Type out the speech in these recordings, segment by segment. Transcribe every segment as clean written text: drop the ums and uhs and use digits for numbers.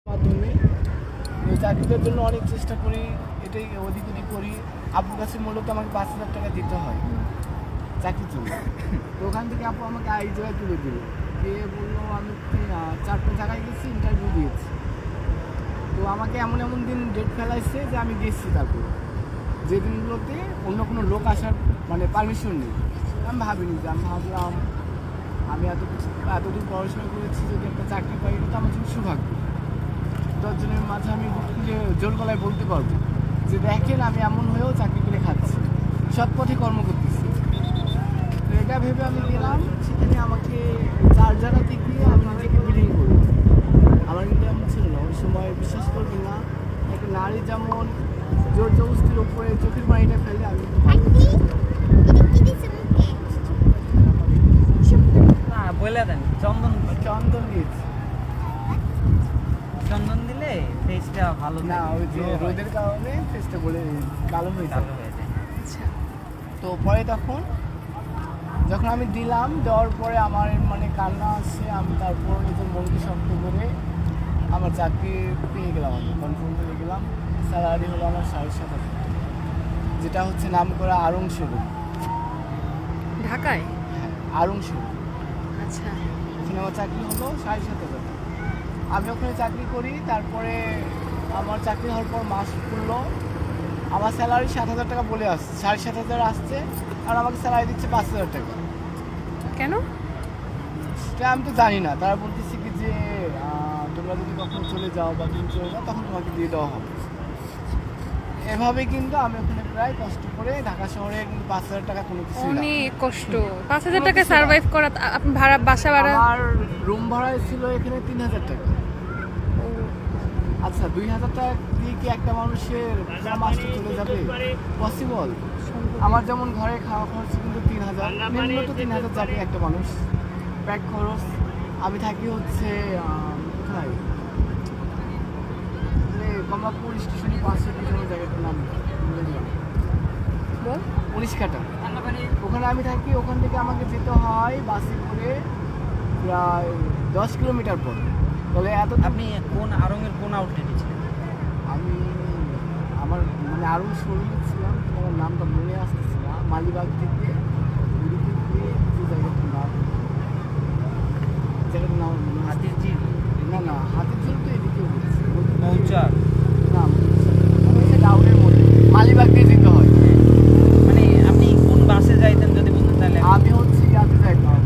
মাধ্যমে চাকরিটার জন্য অনেক চেষ্টা করি, এটাই ওদিক ওদিক করি। আপুর কাছে মূলত আমাকে 5,000 টাকা দিতে হয় চাকরির জন্য। তো ওখান থেকে আপু আমাকে এই জায়গায় তুলে দিল, দিয়ে বললো আমি 4টা জায়গায় গেছি, ইন্টারভিউ দিয়েছি। তো আমাকে এমন এমন দিন ডেট ফেলাইছে যে আমি গেছি, তারপর যে দিনগুলোতে অন্য কোনো লোক আসার মানে পারমিশন নেই। আমি ভাবিনি, যে আমি ভাবলাম আমি এতদূর পড়াশোনা করেছি, যদি একটা চাকরি পাই এটা তো আমার জন্য সৌভাগ্য। 10 জনের মাঝে আমি জোর গলায় বলতে পারবো যে দেখেন আমি এমন হয়েও চাকরি করে খাচ্ছি, সৎ পথে কর্ম করতেছি। তো এটা ভেবে আমি গেলাম, সেখানে আমাকে 4 জায়গাতে গিয়ে আমি নিজেকে বিলিং করি। আমার কিন্তু এমন ছিল না ওই সময়, বিশ্বাস করবি না, একটা নারী যেমন জোর জবস্তির উপরে চোখের পানিটা ফেলে, আমি বলে দেন চন্দন চন্দন দিয়েছি। চন্দন দিলে ফেসটা ভালো না, থাকে, ওই যে glow হয়, রোদের কারণে ফেসটা বলে কালো হয়ে যায়। কালো হয়ে যায়। আচ্ছা, তো পরে যখন আমি দিলাম, দেওয়ার পরে আমার মানে কান্না আসছে। আমি তারপর নিজের মনকে শক্ত করে আমার চাকরি পেয়ে গেলাম, আমি কনফার্ম পেয়ে গেলাম। স্যালারি হলো আমার 7,500 টাকা, যেটা হচ্ছে নাম করা আরং শোরুম। ঢাকায়? হ্যাঁ, আরং শোরুম। আচ্ছা, ওখানে আমার চাকরি হলো 7,500 টাকা। আমি ওখানে চাকরি করি, তারপরে আমার চাকরি হওয়ার পর মাস পড়লো, আমার স্যালারি 7,000 টাকা বলে আসছে, 7,500 আসছে, আর আমাকে স্যালারি দিচ্ছে 5,000 টাকা। কেন? সেটা আমি তো জানি না। তারা বলতেছে কি যে তোমরা যদি কখনো চলে যাও বা তুমি চলে যাও, তখন তোমাকে দিয়ে দেওয়া হবে। এভাবে কিন্তু আমি ওখানে প্রায় কষ্ট করে, ঢাকা শহরে কিন্তু 5,000 টাকা কোনো কিছু না। অনেক কষ্ট। 5,000 টাকা সার্ভাইভ করা, আপনি ভাড়া, বাসা ভাড়া? আমার রুম ভাড়া ছিল এখানে 3,000 টাকা। আচ্ছা, 2,000 টাকা দিয়ে কি একটা মানুষের পুরো মাসটা চলে যাবে? পসিবল? আমার যেমন ঘরে খাওয়া খরচ কিন্তু 3,000, নিম্নত 3,000 যাবে একটা মানুষ, ব্যাগ খরচ। আমি থাকি হচ্ছে কোথায়, কমলাপুর স্টেশনের পাশে পিছনের জায়গাটার নাম ভুলে গেলাম, বল। 19 কাটা। ওখানে আমি থাকি, ওখান থেকে আমাকে যেতে হয় বাসে করে প্রায় 10 কিলোমিটার পর। তাহলে আপনি কোন আরঙের কোন আউটলেটে ছিলেন? আমি আমার মানে আরও শরীরে ছিলাম, আমার নামটা মনে আসতেছে না। মালিবাগ থেকে এদিকে গিয়ে যে জায়গাটার নাম হাতির ঝিল, না, হাতির ঝিল তো এদিকে বলছি, মৌচাক, না টাউনের মধ্যে মালিবাগ দিয়ে যেতে হয়। মানে আপনি কোন বাসে যাইতেন যদি বলতেন তাহলে? আমি হচ্ছে ইয়াতে যাইতাম,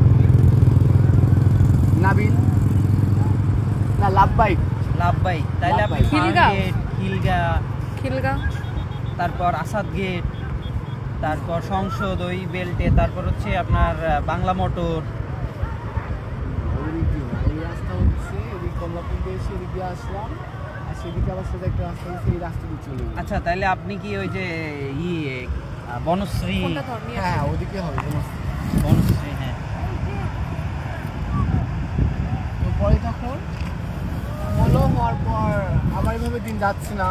নাবিল না লাভবাইক। লাভবাই। তাইলে আপনি লাভবাই। খিলগাঁও? ফার্মগেট, খিলগাঁও, তারপর আসাদ গেট, তারপর সংসদ ওই বেল্টে, তারপর হচ্ছে আপনার বাংলা মোটর। এই রাস্তা হচ্ছে এদিক কমলাপুর দিয়ে এসে এদিক দিয়ে আসলাম, আর সেদিকে আবার সোজা একটা রাস্তা হচ্ছে, এই রাস্তা দিয়ে চলে গেলাম। আচ্ছা, তাইলে আপনি কি ওই যে বনশ্রী? কোনটা ধর নিয়ে হ্যাঁ, আসো। ওদিকে হবে বনশ্রী, হ্যাঁ। তো পরে তখন হওয়ার পর আমার এইভাবে দিন যাচ্ছে না।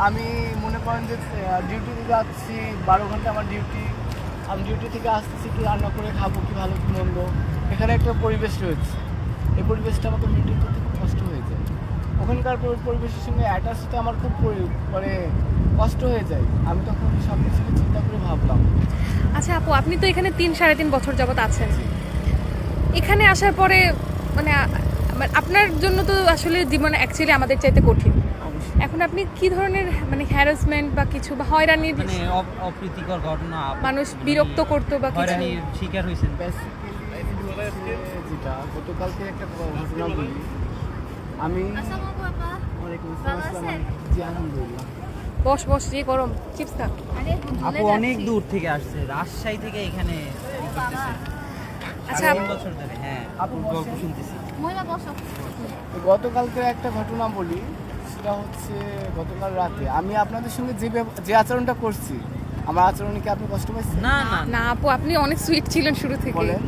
আমি মনে করেন যে ডিউটিতে যাচ্ছি, 12 ঘন্টা আমার ডিউটি। আমি ডিউটি থেকে আসতেছি, কি রান্না করে খাবো, কি ভালো কি মন্দ। এখানে একটা পরিবেশ রয়েছে, এই পরিবেশটা আমাকে মেনটেন করতে খুব কষ্ট হয়ে যায়। ওখানকার পরিবেশের সঙ্গে অ্যাটাচ হতে আমার খুব মানে কষ্ট হয়ে যায়। আমি তখন সব কিছুকে চিন্তা করে ভাবলাম। আচ্ছা আপু, আপনি তো এখানে 3-3.5 বছর যাবত আছেন। এখানে আসার পরে মানে আপনার জন্য তো আসলে জীবন অ্যাকচুয়ালি আমাদের চাইতে কঠিন। এখন আপনি কি ধরনের মানে হ্যারাসমেন্ট বা কিছু বা হয়রানির, মানে অপ্রীতিকর ঘটনা, মানুষ বিরক্ত করতো বা কিছু? হয়রানির শিকার হয়েছেন? যেটা গতকালকে একটা ঘটনা বলি আমি। ওয়ালাইকুম আসসালাম। জি, আলহামদুলিল্লাহ। বস যে গরম, চিপস খা। আপু অনেক দূর থেকে আসছে, রাজশাহী থেকে এখানে আচ্ছা 3 বছর ধরে। হ্যাঁ, আপু গল্প শুনতেছি। তো গতকালকে একটা ঘটনা বলি, সেটা হচ্ছে গতকাল রাতে আমি আপনাদের সঙ্গে যে আচরণটা করছি, আমার আচরণে কি আপনি কষ্ট পাইছেন? না না না আপু, আপনি অনেক সুইট ছিলেন শুরু থেকে। বলেন,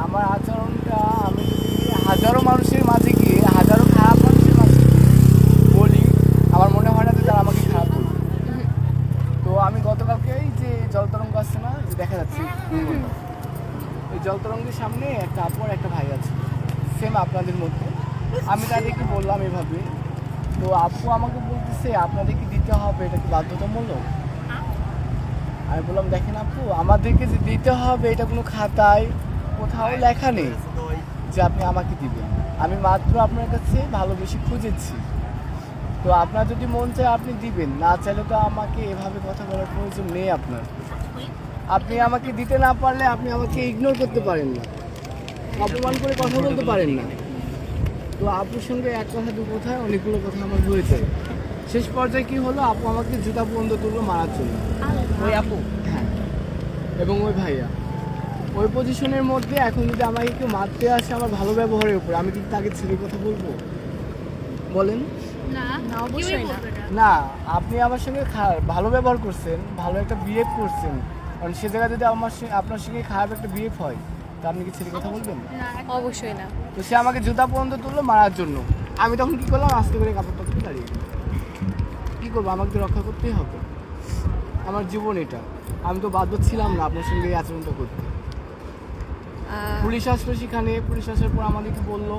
আমার আচরণটা আমি যদি হাজারো মানুষের মাঝে গিয়ে হাজারো খারাপ মানুষের মাঝে বলি, আমার মনে হয় না যে তারা আমাকে খারাপ বলবে। তো আমি গতকালকে এই যে জলতরঙ্গ আসছে না, যে দেখা যাচ্ছে ওই জলতরঙ্গের সামনে একটা আপু আর একটা ভাই আছে, সেম আপনাদের মধ্যে। আমি তাদেরকে বললাম এভাবে তো আপু আমাকে বলতেছে আপনাদের কি দিতে হবে, এটা কি বাধ্যতামূলক? আমি বললাম দেখেন আপু, আমাদেরকে যে দিতে হবে এটা কোনো খাতায় কোথাও লেখা নেই যে আপনি আমাকে দিবেন। আমি মাত্র আপনার কাছে ভালোবেসে খুঁজেছি। তো আপনার যদি মন চায় আপনি দিবেন, না চাইলে তো আমাকে এভাবে কথা বলার প্রয়োজন নেই আপনার। আপনি আমাকে দিতে না পারলে আপনি আমাকে ইগনোর করতে পারেন না, অপমান করে কথা বলতে পারেন না। তো আপুর সঙ্গে এক কথা দু কথায় অনেকগুলো কথা আমার হয়েছে। শেষ পর্যায়ে কি হলো, আপু আমাকে জুতা বন্ধ তুললো মারার জন্য। ওই আপু হ্যাঁ, এবং ওই ভাইয়া ওই পজিশনের মধ্যে এখন যদি আমাকে কেউ মারতে আসে আমার ভালো ব্যবহারের উপর, আমি কি তাকে ছেড়ে কথা বলবো? বলেন না অবশ্যই না। না, আপনি আমার সঙ্গে ভালো ব্যবহার করছেন, ভালো একটা বিহেভ করছেন, কারণ সে জায়গায় যদি আমার আপনার সঙ্গে খারাপ একটা বিহেভ হয় তা আপনি কি ছেড়ে কথা বলবেন? অবশ্যই না। তো সে আমাকে জুতা পর্যন্ত তুললো মারার জন্য। আমি তখন কি করলাম, আস্তে করে কাপড়টা তুলে দাঁড়িয়ে গেলাম। কী করবো, আমাকে রক্ষা করতেই হবে, আমার জীবন এটা। আমি তো বাধ্য ছিলাম না আপনার সঙ্গে এই আচরণটা করতে। পুলিশ আসলো সেখানে, পুলিশ আসার পর আমাদেরকে বললো,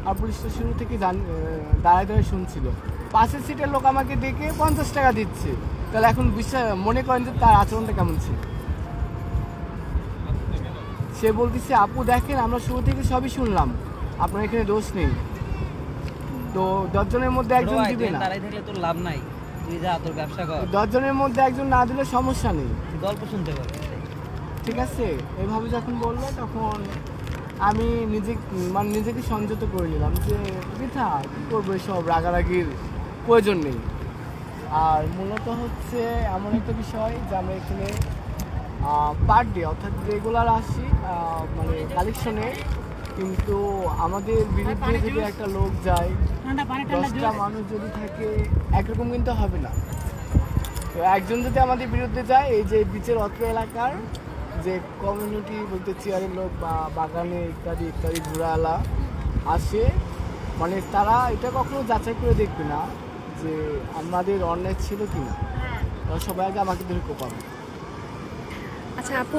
আর পুলিশ তো শুরু থেকে দাঁড়ায় দাঁড়ায় শুনছিল। পাশের সিটের লোক আমাকে দেখে 50 টাকা দিচ্ছে, তাহলে এখন বিশ্বাস মনে করেন যে তার আচরণটা কেমন ছিল। সে বলতেছে আপু দেখেন আমরা শুরু থেকে সবই শুনলাম, আপনার এখানে দোষ নেই। তো 10 জনের মধ্যে একজন ভাই, দিবে তুই না, দাঁড়াই থাকলে তোর লাভ নাই, তুই যা তোর ব্যবসা কর, 10 জনের মধ্যে একজন না দিলে সমস্যা নেই, তুই গল্প শুনতে পারবি। ঠিক আছে। এভাবে যখন বললো তখন আমি নিজেকে সংযত করে নিলাম যে বৃথা কী করবো, এসব রাগারাগির প্রয়োজন নেই। আর মূলত হচ্ছে এমন একটা বিষয় যে আমরা এখানে পার ডে অর্থাৎ রেগুলার আসি মানে কালেকশনে, কিন্তু আমাদের বিরুদ্ধে যদি একটা লোক যায়, 10টা মানুষ যদি থাকে একরকম কিন্তু হবে না। তো একজন যদি আমাদের বিরুদ্ধে যায়, এই যে বিচের অত্র এলাকার যে কমিউনিটি বলতে চেয়ারের লোক বা বাগানে ইত্যাদি ইত্যাদি ঘোরালা আসে, মানে তারা এটা কখনো যাচাই করে দেখবে না যে আমাদের অন্যায় ছিল কি না, তারা সবাই আগে আমাকে ধরে কোপাবে। আচ্ছা আপু,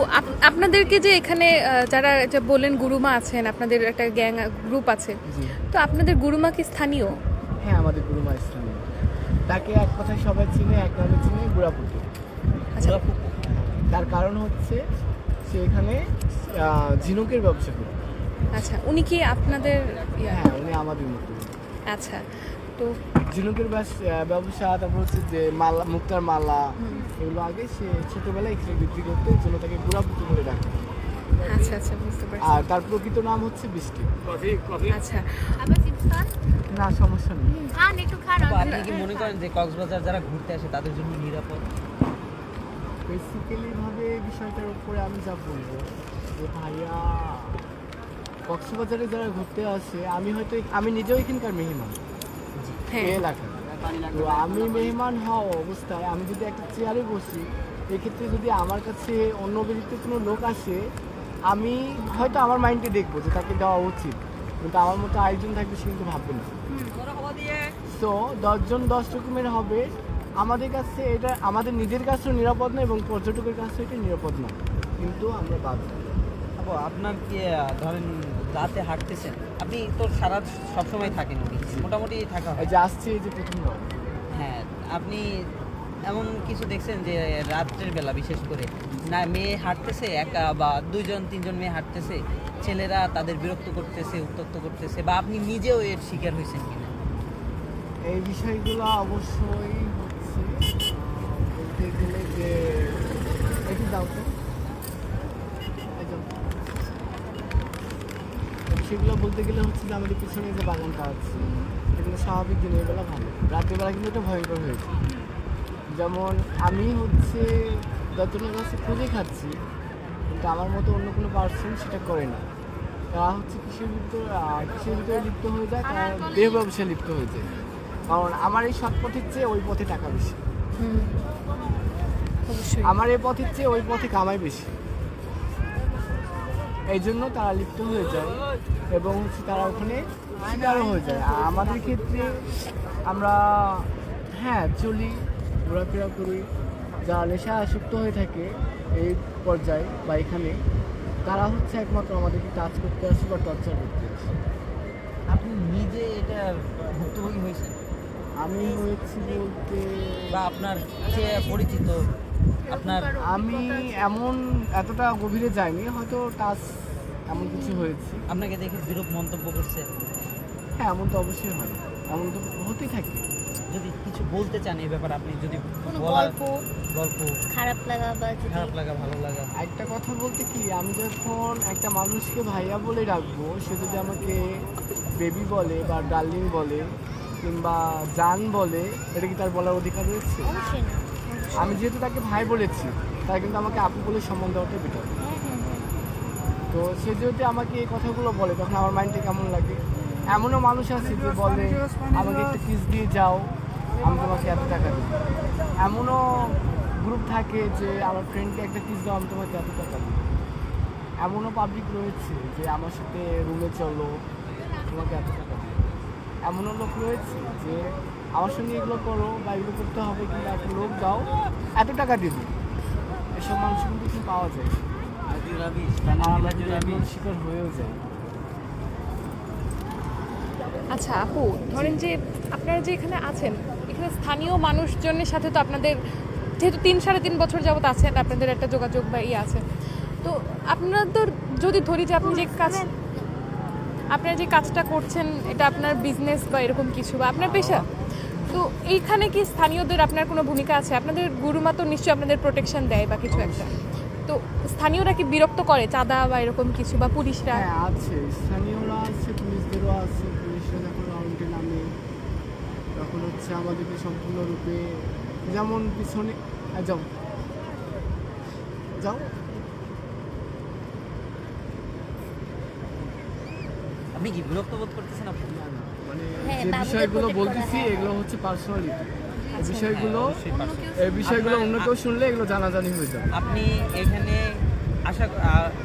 আপনাদেরকে যে এখানে যারা যে বললেন গুরুমা আছেন, আপনাদের একটা গ্যাং গ্রুপ আছে, জি তো আপনাদের গুরুমা কি স্থানীয়? হ্যাঁ, আমাদের গুরুমা ইসলামী, তাকে এক কথায় সবাই চিনে, এক নামে চিনে গুড়াপুটি। আচ্ছা তার কারণ হচ্ছে সে এখানে ঝিনুকের ব্যবসা করে। আচ্ছা, উনি কি আপনাদের হ্যাঁ, উনি আমাদের মতো। আচ্ছা, তো ঝিনুকের ব্যবসা, তারপর হচ্ছে যে মালা, মুক্তার মালা, এগুলো আগে সে ছোটবেলায় এখানে বিক্রি করতে, এই জন্য তাকে গুড়াপুটি করে ডাকে। আচ্ছা আচ্ছা, বুঝতে পারছি। আর তার প্রকৃত নাম হচ্ছে বৃষ্টি। আচ্ছা, না সমস্যা নেই। তো আপনি কি মনে করেন যে কক্সবাজার যারা ঘুরতে আসে তাদের জন্য নিরাপদ? বেসিক্যালি ভাবে বিষয়টার উপরে আমি যা বলবো যে ভাইয়া, কক্সবাজারে যারা ঘুরতে আসে, আমি নিজেও এখানকার মেহমান হ্যাঁ এই এলাকার। তো আমি মেহমান হওয়া অবস্থায় আমি যদি একটা চেয়ারে বসি, এক্ষেত্রে যদি আমার কাছে অন্য ব্যক্তিত্ব কোনো লোক আসে, আমি হয়তো আমার মাইন্ডে দেখবো যে তাকে দেওয়া উচিত, কিন্তু আমার মতো আরেকজন থাকবে সে কিন্তু ভাববে না। সো 10 জন 10 রকমের হবে। আমাদের কাছে এটা আমাদের নিজের কাছেও নিরাপদ না এবং পর্যটকের কাছেও এটা নিরাপদ না, কিন্তু আমরা বাধ্য। আপু, আপনার কি ধরেন রাতে হাঁটতেছেন, আপনি তো সবসময় থাকেন, মোটামুটি থাকা হয়। এই যে আসছে, এই যে প্রথম বার। হ্যাঁ, আপনি এমন কিছু দেখছেন যে রাত্রের বেলা বিশেষ করে না মেয়ে হাঁটতেছে একা বা 2-3 মেয়ে হাঁটতেছে, ছেলেরা তাদের বিরক্ত করতেছে, উত্ত্যক্ত করতেছে, বা আপনি নিজেও এর শিকার হয়েছেন কিনা? এই বিষয়গুলো অবশ্যই হচ্ছে বলতে গেলে যে একটু দাও তো, সেগুলো বলতে গেলে হচ্ছে যে আমাদের পিছনে যে বাগানটা আছে, এগুলো স্বাভাবিক দিনের বেলা ভালো, রাতের বেলা কিন্তু এটা ভয়ঙ্কর হয়েছে। যেমন আমি হচ্ছে যতজনের কাছে খুঁজে খাচ্ছি, কিন্তু আমার মতো অন্য কোনো পার্সন সেটা করে না। তারা হচ্ছে কৃষির ভিতরে লিপ্ত হয়ে যায়, তারা দেহ ব্যবসায় লিপ্ত হয়ে যায়। কারণ আমার এই সৎ পথের চেয়ে ওই পথে টাকা বেশি, অবশ্যই। আমার এই পথের চেয়ে ওই পথে কামাই বেশি, এই জন্য তারা লিপ্ত হয়ে যায় এবং হচ্ছে তারা ওখানে শিকারও হয়ে যায়। আর আমাদের ক্ষেত্রে আমরা হ্যাঁ চলি, ঘোরাফেরা করি, যারা নেশা আসক্ত হয়ে থাকে এই পর্যায়ে বা এখানে, তারা হচ্ছে একমাত্র আমাদেরকে টাচ করতে আসে বা টর্চার করতে আসে। আপনি নিজে এটা ভুক্তভোগী হয়েছেন? আমি হয়েছি বলতে বা আপনার যে পরিচিত আপনার আমি এমন এতটা গভীরে যাইনি, হয়তো টাচ এমন কিছু হয়েছে। আপনাকে দেখে বিরূপ মন্তব্য করছে? হ্যাঁ, এমন তো অবশ্যই হয়, এমন তো হতেই থাকে। যদি কিছু বলতে চান এই ব্যাপারে, আপনি যদি কোনো বলার গল্প গল্প খারাপ লাগা বা যদি খারাপ লাগা ভালো লাগা। একটা কথা বলতে কি, আমি যখন একটা মানুষকে ভাইয়া বলে ডাকবো, সে যদি আমাকে বেবি বলে বা ডার্লিং বলে কিংবা জান বলে, এটা কি তার বলার অধিকার রয়েছে? অবশ্যই না। আমি যেহেতু তাকে ভাই বলেছি, তাই কিন্তু আমাকে আপু বলে সম্মান দেওয়াটা বেটার। হ্যাঁ হ্যাঁ হ্যাঁ। তো সে যদি আমাকে এই কথাগুলো বলে, তখন আমার মাইন্ডটা কেমন লাগে। এমনও মানুষ আছে যে বলে আমাকে একটা কিস দিয়ে যাও, আমি তোমাকে এত টাকা দিই। এমনও গ্রুপ থাকে যে আমার ফ্রেন্ডকে একটা কিস দাও, আমি তোমাকে এত টাকা দিই। এমনও পাবলিক রয়েছে যে আমার সাথে রুমে চলো, তোমাকে এত টাকা দিই। এমনও লোক রয়েছে যে আমার সঙ্গে এগুলো করো বা এগুলো করতে হবে, কিংবা একটা লোক দাও, এত টাকা দিবে। এসব মানুষ কিন্তু কি পাওয়া যায়, আর আমরা যদি এগুলোর শিকার হয়েও যাই। আচ্ছা আপু, ধরেন যে আপনারা যে এখানে আছেন, এখানে স্থানীয় মানুষজনের সাথে তো আপনাদের যেহেতু 3-3.5 বছর যাবত আছেন, আপনাদের একটা যোগাযোগ বা ইয়ে আছে। তো আপনাদের যদি ধরি যে আপনারা যে কাজটা করছেন, এটা আপনার বিজনেস বা এরকম কিছু বা আপনার পেশা, তো এইখানে কি স্থানীয়দের আপনার কোনো ভূমিকা আছে? আপনাদের গুরুমা তো নিশ্চয়ই আপনাদের প্রোটেকশন দেয় বা কিছু একটা, তো স্থানীয়রা কি বিরক্ত করে চাঁদা বা এরকম কিছু, বা পুলিশরা? হ্যাঁ আছে, স্থানীয়রা আছে, পুলিশদেরও আছে। পুলিশরা যখন রাউন্ডে নামে, তখন হচ্ছে আমাদেরকে সম্পূর্ণরূপে, যেমন পিছনে যাও যাও, আপনি কি বিরক্ত বোধ করতেছেন আপনি? মানে হ্যাঁ, যে বাবুদের বিষয়গুলো protect করা, বলতেছি হ্যাঁ। এগুলো হচ্ছে পার্সোনালিটি। এই আচ্ছা, বিষয়গুলো হ্যাঁ, এই বিষয়গুলো অন্য কেউ শুনলে এগুলো জানাজানি হয়ে যাবে। আপনি এখানে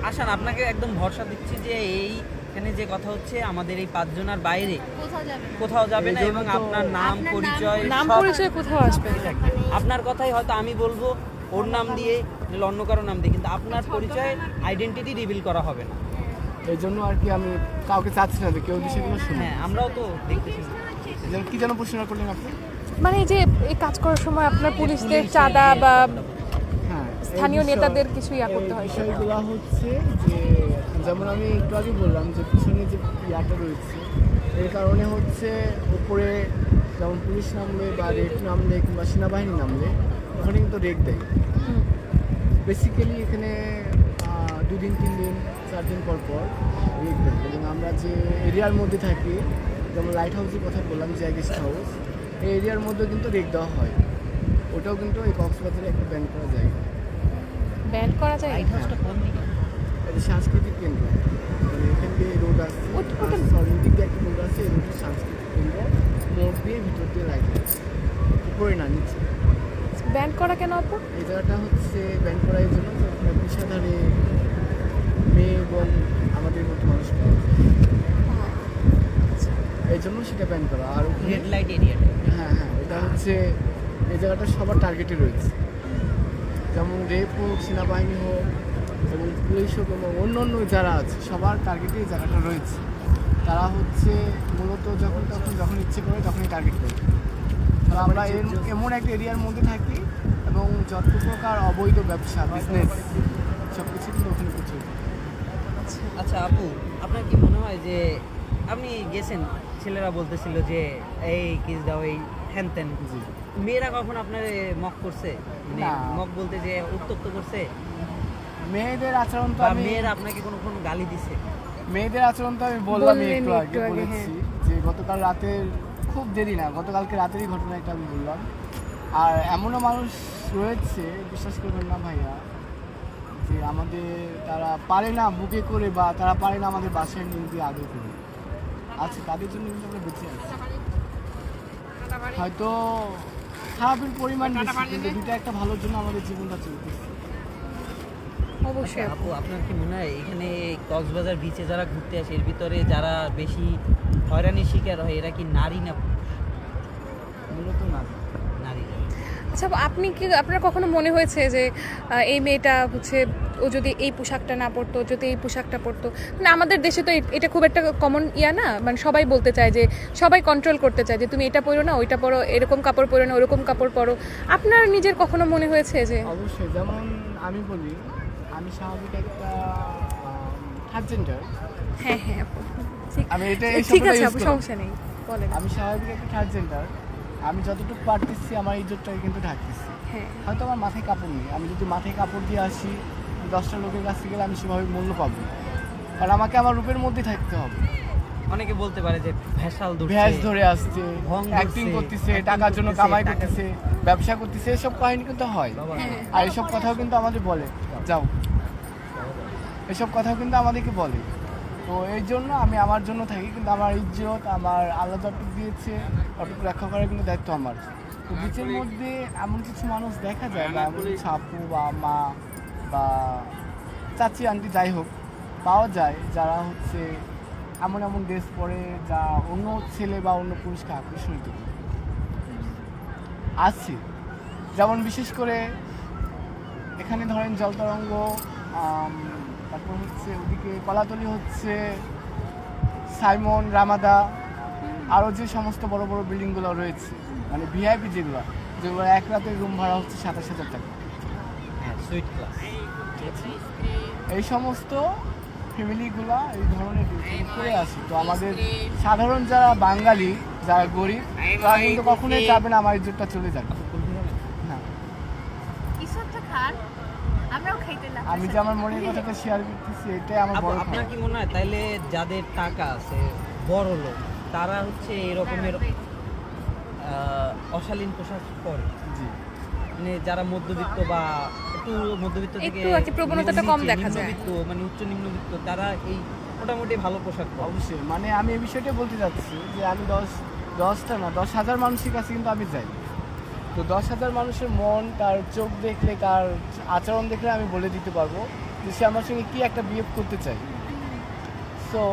আসান, আপনাকে একদম ভরসা দিচ্ছি যে এইখানে যে কথা হচ্ছে, আমাদের এই 5 জনের বাইরে কোথাও যাবে না। কোথাও যাবে না, এই জন্য এবং তো আপনার নাম আপনার পরিচয় নাম সব পরিচয় কোথাও আসবে না। আপনার কথাই হয়তো আমি বলবো ওর নাম দিয়ে, নাহলে অন্য কারো নাম দিয়ে, কিন্তু আপনার পরিচয় আইডেন্টিটি রিভিল করা হবে না। এই জন্য আর কি আমি কাউকে চাচ্ছি না যে কেউ বিষয়গুলো শুনে। হ্যাঁ, আমরাও তো দেখতেছি। কি যেন প্রশ্ন করলেন আপনি? মানে এই যে এই কাজ করার সময় আপনার পুলিশদের চাঁদা বা হ্যাঁ, স্থানীয় নেতাদের কিছু ইয়া করতে হয়। বিষয়গুলো হচ্ছে যে, যেমন আমি একটু আগে বললাম যে পিছনে যে ইয়াটা রয়েছে, এর কারণে হচ্ছে উপরে যেমন পুলিশ নামলে বা রেড নামলে কিংবা সেনাবাহিনী নামলে, ওখানে কিন্তু রেড দেয়। বেসিক্যালি এখানে 2 দিন 3 দিন 4 দিন পর পর রেড দেয়। এবং আমরা যে এরিয়ার মধ্যে থাকি, যেমন লাইট হাউসের কথা বললাম, যে গেস্ট হাউস, এই এরিয়ার মধ্যে কিন্তু রেড দেওয়া হয়। ওটাও কিন্তু এই কক্সবাজারে একটা ব্যান করা যায়। ব্যান করা যায়? লাইট হাউসটা কোন দিকে? এটা সাংস্কৃতিক কেন্দ্র, মানে এখান দিয়ে রোড আছে, সরি দিক দিয়ে একটা রোড আছে, এই রোডের সাংস্কৃতিক কেন্দ্র, মোড় দিয়ে ভিতর দিয়ে লাইট আছে, উপরে না নিচে। ব্যান করা কেন আপু? এই জায়গাটা হচ্ছে ব্যান করা এই জন্য যে ওখানে পেশাধারে মেয়ে এবং আমাদের মতো মানুষ পাওয়া যায়, এই জন্য সেটা ব্যান করা। আর ওখানে রেড লাইট এরিয়াটা। হ্যাঁ হ্যাঁ, এটা হচ্ছে এই জায়গাটা সবার টার্গেটে রয়েছে, যেমন রেপ হোক, সেনাবাহিনী হোক এবং পুলিশ হোক এবং অন্য অন্য যারা আছে, সবার টার্গেটে এই জায়গাটা রয়েছে। তারা হচ্ছে মূলত যখন ইচ্ছে করে তখনই টার্গেট করে। আর আমরা এমন একটা এরিয়ার মধ্যে থাকি এবং যত প্রকার অবৈধ ব্যবসা, বিজনেস, সব কিছু কিন্তু ওখানে প্রচুর। আচ্ছা আপু, আপনার কি মনে হয় যে আপনি গেছেন, ছেলেরা বলতেছিল যে এই কিস দাও, এই হ্যান ত্যান, মেয়েরা কখন আপনার মক করছে? মানে না। মক বলতে যে উত্তক্ত করছে, মেয়েদের আচরণ তো বা আমি মেয়েরা আপনাকে কোনো গালি দিছে? মেয়েদের আচরণ তো আমি বললাম বললেন একটু একটু আগে আগে, বলেছি যে গতকাল রাতের, খুব দেরি না, গতকালকে রাতেরই ঘটনা, এটা আমি বললাম। আর এমনও মানুষ রয়েছে, বিশ্বাস করবেন না ভাইয়া, যে আমাদের তারা পারে না বুকে করে বা তারা পারে না আমাদের বাসায় নিয়ে গিয়ে আদর করে। আচ্ছা, তাদের জন্য কিন্তু আমরা বেঁচে আছি। হয়তো খারাপের পরিমাণ বেশি, কিন্তু দুটা একটা ভালোর জন্য আমাদের জীবনটা চলতেছে। অবশ্যই আপু। আপু, আপনার কি মনে হয় এখানে কক্সবাজার বিচে যারা ঘুরতে আসে, এর ভিতরে যারা বেশি হয়রানির শিকার হয়, এরা কি নারী না পুরুষ? মূলত না। নারী। আচ্ছা আপনি কি আপনার কখনো মনে হয়েছে যে এই মেয়েটা হচ্ছে ও যদি এই পোশাকটা না পরতো, যদি এই পোশাকটা পরতো, মানে আমাদের দেশে তো এটা খুব একটা কমন ইয়া না, মানে সবাই বলতে চায় যে সবাই কন্ট্রোল করতে চায় যে তুমি এটা পরো না, ওইটা পরো, এরকম কাপড় পরো না, ওরকম কাপড় পরো। আপনার নিজের কখনো মনে হয়েছে যে অবশ্যই, যেমন আমি বলি আমি স্বাভাবিক একটা থার্ড জেন্ডার। হ্যাঁ হ্যাঁ আপু, ঠিক আমি এটা এই ঠিক শব্দটা আছে use আপু, করব। সমস্যা নেই, বলেন। আমি স্বাভাবিক একটা থার্ড জেন্ডার, আমি যতটুকু পারতেছি আমার ইজ্জতটাকে কিন্তু ঢাকতেছি। হ্যাঁ হয়তো আমার মাথায় কাপড় নেই, আমি যদি মাথায় কাপড় দিয়ে আসি 10টা লোকের কাছে গেলে আমি সেভাবে মূল্য পাবো না। কারণ আমাকে আমার রূপের মধ্যে থাকতে হবে। অনেকে বলতে পারে যে ভেসাল ধরছে, ভ্যাস ধরে আসছে, ভং ধরছে, অ্যাক্টিং করতেছে, acting টাকার জন্য করতেছে, কামাই টাকা- করতেছে, ব্যবসা করতেছে, এসব কাহিনী কিন্তু হয়। হ্যাঁ আর এসব কথাও কিন্তু আমাদের বলে, যাও, এসব কথাও কিন্তু আমাদেরকে বলে। তো এই জন্য আমি আমার জন্য থাকি, কিন্তু আমার ইজ্জত আমার আল্লাহ যতটুকু দিয়েছে ততটুকু রক্ষা করার কিন্তু দায়িত্ব আমার। তো বিচের মধ্যে এমন কিছু মানুষ দেখা যায় বা এমন কিছু আপু বা মা বা চাচি আন্টি যাই হোক পাওয়া যায় যারা হচ্ছে এমন এমন ড্রেস পরে যা অন্য ছেলে বা অন্য পুরুষকে আকর্ষণিত করে আছে। যেমন বিশেষ করে এখানে ধরেন জলতরঙ্গ, তারপর হচ্ছে ওদিকে কলাতলি, হচ্ছে সাইমন, রামাদা, আরও যে সমস্ত বড় বড় বিল্ডিংগুলো রয়েছে, মানে ভিআইপি যেগুলো যেগুলো এক রাতের রুম ভাড়া হচ্ছে 27,000 টাকা। হ্যাঁ সুইট ক্লাস। এই সমস্ত ফ্যামিলিগুলো এই ধরনের ড্রেসগুলো করে আসে। তো আমাদের সাধারণ যারা বাঙালি, যারা গরিব, তারা কিন্তু কখনোই চাবে না আমার ইজ্জতটা চলে যাবে। হ্যাঁ, ঈশ্বরটা খান, আমরাও খাইতে না। আমি যে আমার মনের কথাটা শেয়ার করতেছি, এটাই আমার বড় আপনার খারাপ। কি মনে হয় তাইলে যাদের টাকা আছে, বড় লোক, তারা হচ্ছে এরকমের অশালীন পোশাক পরে? জি, মানে যারা মধ্যবিত্ত বা একটু মধ্যবিত্ত থেকে একটু আর কি প্রবণতাটা কম নিচে, দেখা যায়। নিম্নবিত্ত, মানে উচ্চ নিম্নবিত্ত, তারা এই মোটামুটি ভালো পোশাক পরে। অবশ্যই। মানে আমি এই বিষয়টা বলতে চাচ্ছি যে আমি 10,000 মানুষের কাছে কিন্তু আমি যাই। তো 10,000 মানুষের মন, তার চোখ দেখলে, তার আচরণ দেখলে আমি বলে দিতে পারবো যে সে আমার সঙ্গে কি একটা বিহেভ করতে চাই। সো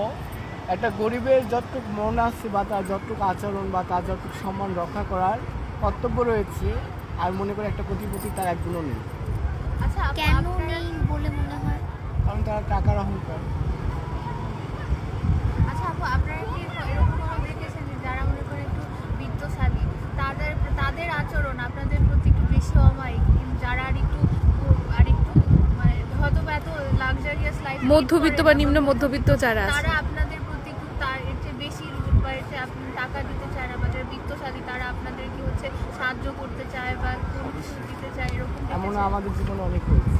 একটা গরিবের যতটুকু মন আছে বা তার যতটুকু আচরণ বা তার যতটুকু সম্মান রক্ষা করার কর্তব্য রয়েছে, আর মনে করি একটা কোটিপতি তার একগুণও নেই। আচ্ছা কেন নেই বলে মনে হয়? কারণ তারা টাকার অহংকার। আচ্ছা আপু, আপনারা কি এরকম কোনো দেখেছেন যে যারা মনে করেন একটু বিত্তশালী, তাদের আচরণ আপনাদের প্রতি একটু বেশি অমায়িক, যারা আর একটু মানে হয়তো বা এত লাক্সারিয়াস লাইফ মধ্যবিত্ত বা নিম্ন মধ্যবিত্ত যারা আছে, তারা আপনাদের প্রতি একটু তার এর চেয়ে বেশি বা এর চেয়ে আপনি টাকা দিতে চায় না, বা যারা বিত্তশালী তারা আপনাদের কি হচ্ছে সাহায্য করতে চায় বা কোনো কিছু দিতে চায়, এরকম এমন দেখেছেন? আমাদের জীবনে অনেক হয়েছে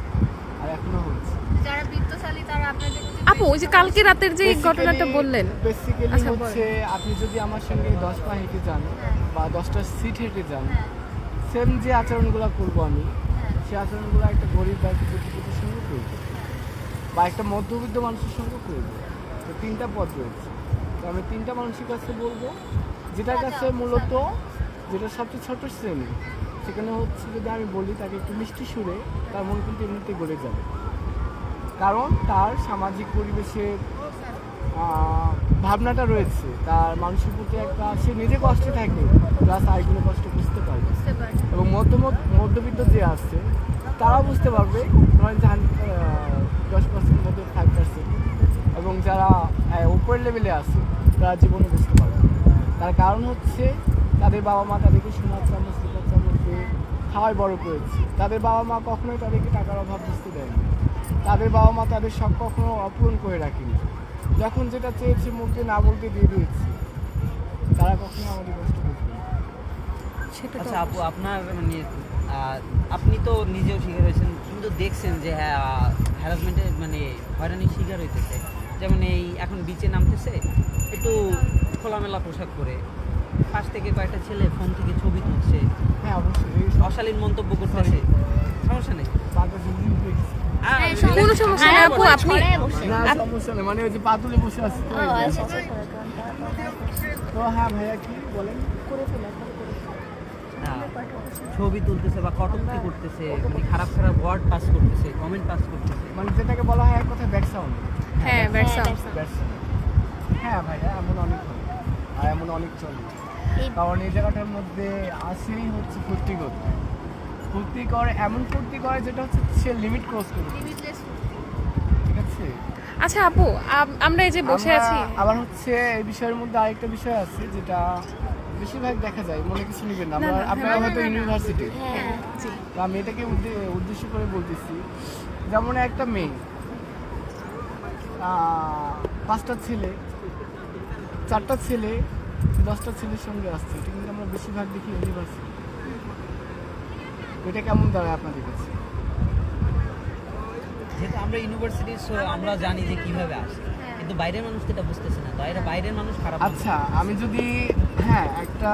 আর এখনো হচ্ছে। যারা বিত্তশালী তারা আপনাদের প্রতি আপু ওই যে কালকে রাতের যে ঘটনাটা বললেন, বেসিক্যালি আচ্ছা, হচ্ছে আপনি যদি আমার সঙ্গে 10 পা হেঁটে যান হ্যাঁ। বা 10টা সিট হেঁটে যান, হ্যাঁ সেম যে আচরণগুলো করবো আমি, হ্যাঁ সেই আচরণগুলো একটা গরিব বা একটা কোটিপতির সঙ্গে করবো বা একটা মধ্যবিত্ত মানুষের সঙ্গে করবো। তো 3টা পদ রয়েছে। তো আমি 3টা মানুষের কাছে বলবো, যেটার কাছে মূলত যেটা সবচেয়ে ছোট শ্রেণী, সেখানে হচ্ছে যদি আমি বলি তাকে একটু মিষ্টি সুরে, তার মন কিন্তু এমনিতেই গড়ে যাবে। কারণ তার সামাজিক পরিবেশের ভাবনাটা রয়েছে, তার মানুষের প্রতি একটা, সে নিজে কষ্টে থাকে প্লাস আরেকগুলো কষ্ট বুঝতে পারবে। বুঝতে পারি। এবং মধ্যবিত্ত যে আছে তারা বুঝতে পারবে, ধরেন যে 10% মধ্যে 5%, এবং যারা উপরের লেভেলে আছে তারা জীবনে বুঝতে পারবে। তার কারণ হচ্ছে তাদের বাবা মা তাদেরকে সোনার চামচ, রূপার চামচ দিয়ে খাওয়াই বড় করেছে। তাদের বাবা মা কখনোই তাদেরকে টাকার অভাব বুঝতে দেয়নি। তাদের বাবা মা তাদের শখ কখনো অপূরণ করে রাখেনি। যখন যেটা চেয়েছে মুখে না বলতে দিয়ে দিয়েছে। তারা কখনো আমাদের কষ্ট করবে না। সেটা তো আচ্ছা আপু, আপনার মানে আপনি তো নিজেও শিকার হয়েছেন, কিন্তু দেখছেন যে হ্যাঁ হ্যারাসমেন্টের মানে হয়রানির শিকার হইতেছে। যেমন এই এখন বিচে নামতেছে একটু খোলামেলা পোশাক পরে, পাশ থেকে কয়েকটা ছেলে ফোন থেকে ছবি তুলছে, হ্যাঁ অবশ্যই, এই অশালীন মন্তব্য করতেছে, সমস্যা নেই। পাতা ঝুলিয়ে রেখেছে। হ্যাঁ, কোনো সমস্যা নেই আপু, আপনি না সমস্যা নেই, মানে ওই যে পাতুলে বসে আছে তো, ও এই যে। আচ্ছা আচ্ছা তো হ্যাঁ ভাইয়া কি বলেন, করে ফেলা ছবি তুলতেছে বা কটূক্তি করতেছে, মানে খারাপ খারাপ ওয়ার্ড পাস করতেছে, কমেন্ট পাস করতেছে। মানে যেটাকে বলা হয় এক কথায় ব্যাক সাউন্ড। হ্যাঁ ব্যবসা হ্যাঁ ভাইয়া, এমন অনেক হয় আর এমন অনেক চলে। এই কারণ এই জায়গাটার মধ্যে আসেই হচ্ছে ক্ষতিগত। ফুর্তি করে, এমন ফুর্তি করে যেটা হচ্ছে সে লিমিট ক্রস করে, লিমিটলেস ঠিক আছে। আচ্ছা আপু, আমরা এই যে বসে আছি, আবার হচ্ছে এই বিষয়ের মধ্যে আরেকটা বিষয় আছে যেটা বেশিরভাগ দেখা যায়, মনে কিছু নেবেন না, আপনারা হয়তো ইউনিভার্সিটি, হ্যাঁ জি, তো আমি এটাকে উদ্দেশ্য করে বলতেছি। যেমন একটা মেয়ে 5টা ছেলে, 4টা ছেলে, 10টা ছেলের সঙ্গে আসছে, এটা কিন্তু আমরা বেশিরভাগ দেখি ইউনিভার্সিটি। এটা কেমন দাঁড়ায় আপনাদের কাছে? যেহেতু আমরা ইউনিভার্সিটি, সো আমরা জানি যে কিভাবে আসে, কিন্তু বাইরের মানুষ তো এটা বুঝতেছে না, বাইরের মানুষ খারাপ। আচ্ছা, আমি যদি একটা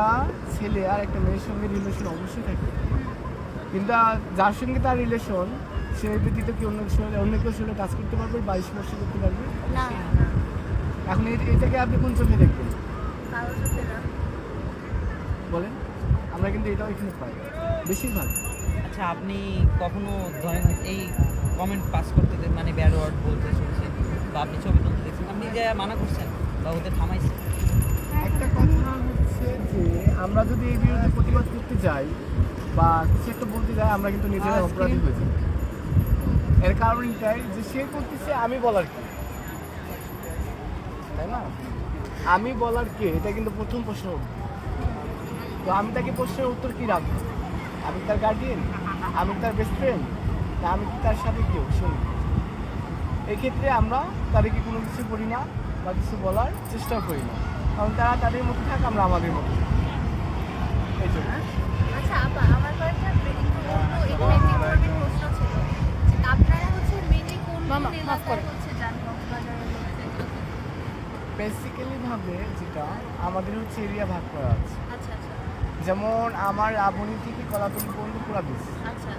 ছেলে আর একটা মেয়ের সঙ্গে রিলেশন অবশ্যই থাকে, কিন্তু যার সঙ্গে তার রিলেশন সে ব্যতীত কি অন্য কেউ সঙ্গে কাজ করতে পারবে বা স্পর্শ করতে পারবে? না এখন এটাকে আপনি কোন চোখে দেখবেন কারো সাথে না। বলেন? আমরা কিন্তু এটাও এখানে পাই বেশিরভাগ। আচ্ছা, আপনি কখনো ধরেন এই কমেন্ট পাস করতে মানে ব্যাড ওয়ার্ড বলতে শুনছেন, বা আপনি ছবি তুলতে দেখছেন, আপনি যে মানা করছেন বা ওদের থামাইছেন? একটা কথা হচ্ছে যে আমরা যদি এই বিরুদ্ধে প্রতিবাদ করতে যাই বা কিছু একটা বলতে যাই, আমরা কিন্তু নিজেরা অপরাধী হয়ে যাই। এর কারণ এটাই যে সে করতেছে, আমি বলার কি, তাই না? আমি বলার কে, এটা কিন্তু প্রথম প্রশ্ন। তো আমি তাকে প্রশ্নের উত্তর কি রাখবো? আমি তার গার্ডিয়ান, আমি তার বেস্ট ফ্রেন্ড, না আমি কি তার সাথে কেউ? সেই এক্ষেত্রে আমরা তাদেরকে কোনো কিছু করি না বা কিছু বলার চেষ্টাও করি না, কারণ তারা তাদের মতো থাক, আমরা আমাদের মতো থাকি। এই জন্য আচ্ছা আপা, আমার কয়েকটা এখানে প্রশ্ন ছিল যে আপনারা হচ্ছে মেনলি কোন মামা, কোন মাফ এলাকায় করো। হচ্ছে যান কক্সবাজারের মধ্যে? বেসিক্যালি ভাবে যেটা আমাদের হচ্ছে এরিয়া ভাগ করা আছে, আচ্ছা আচ্ছা যেমন আমার রাবণী থেকে কলাতলি পর্যন্ত পুরা বিচ, আচ্ছা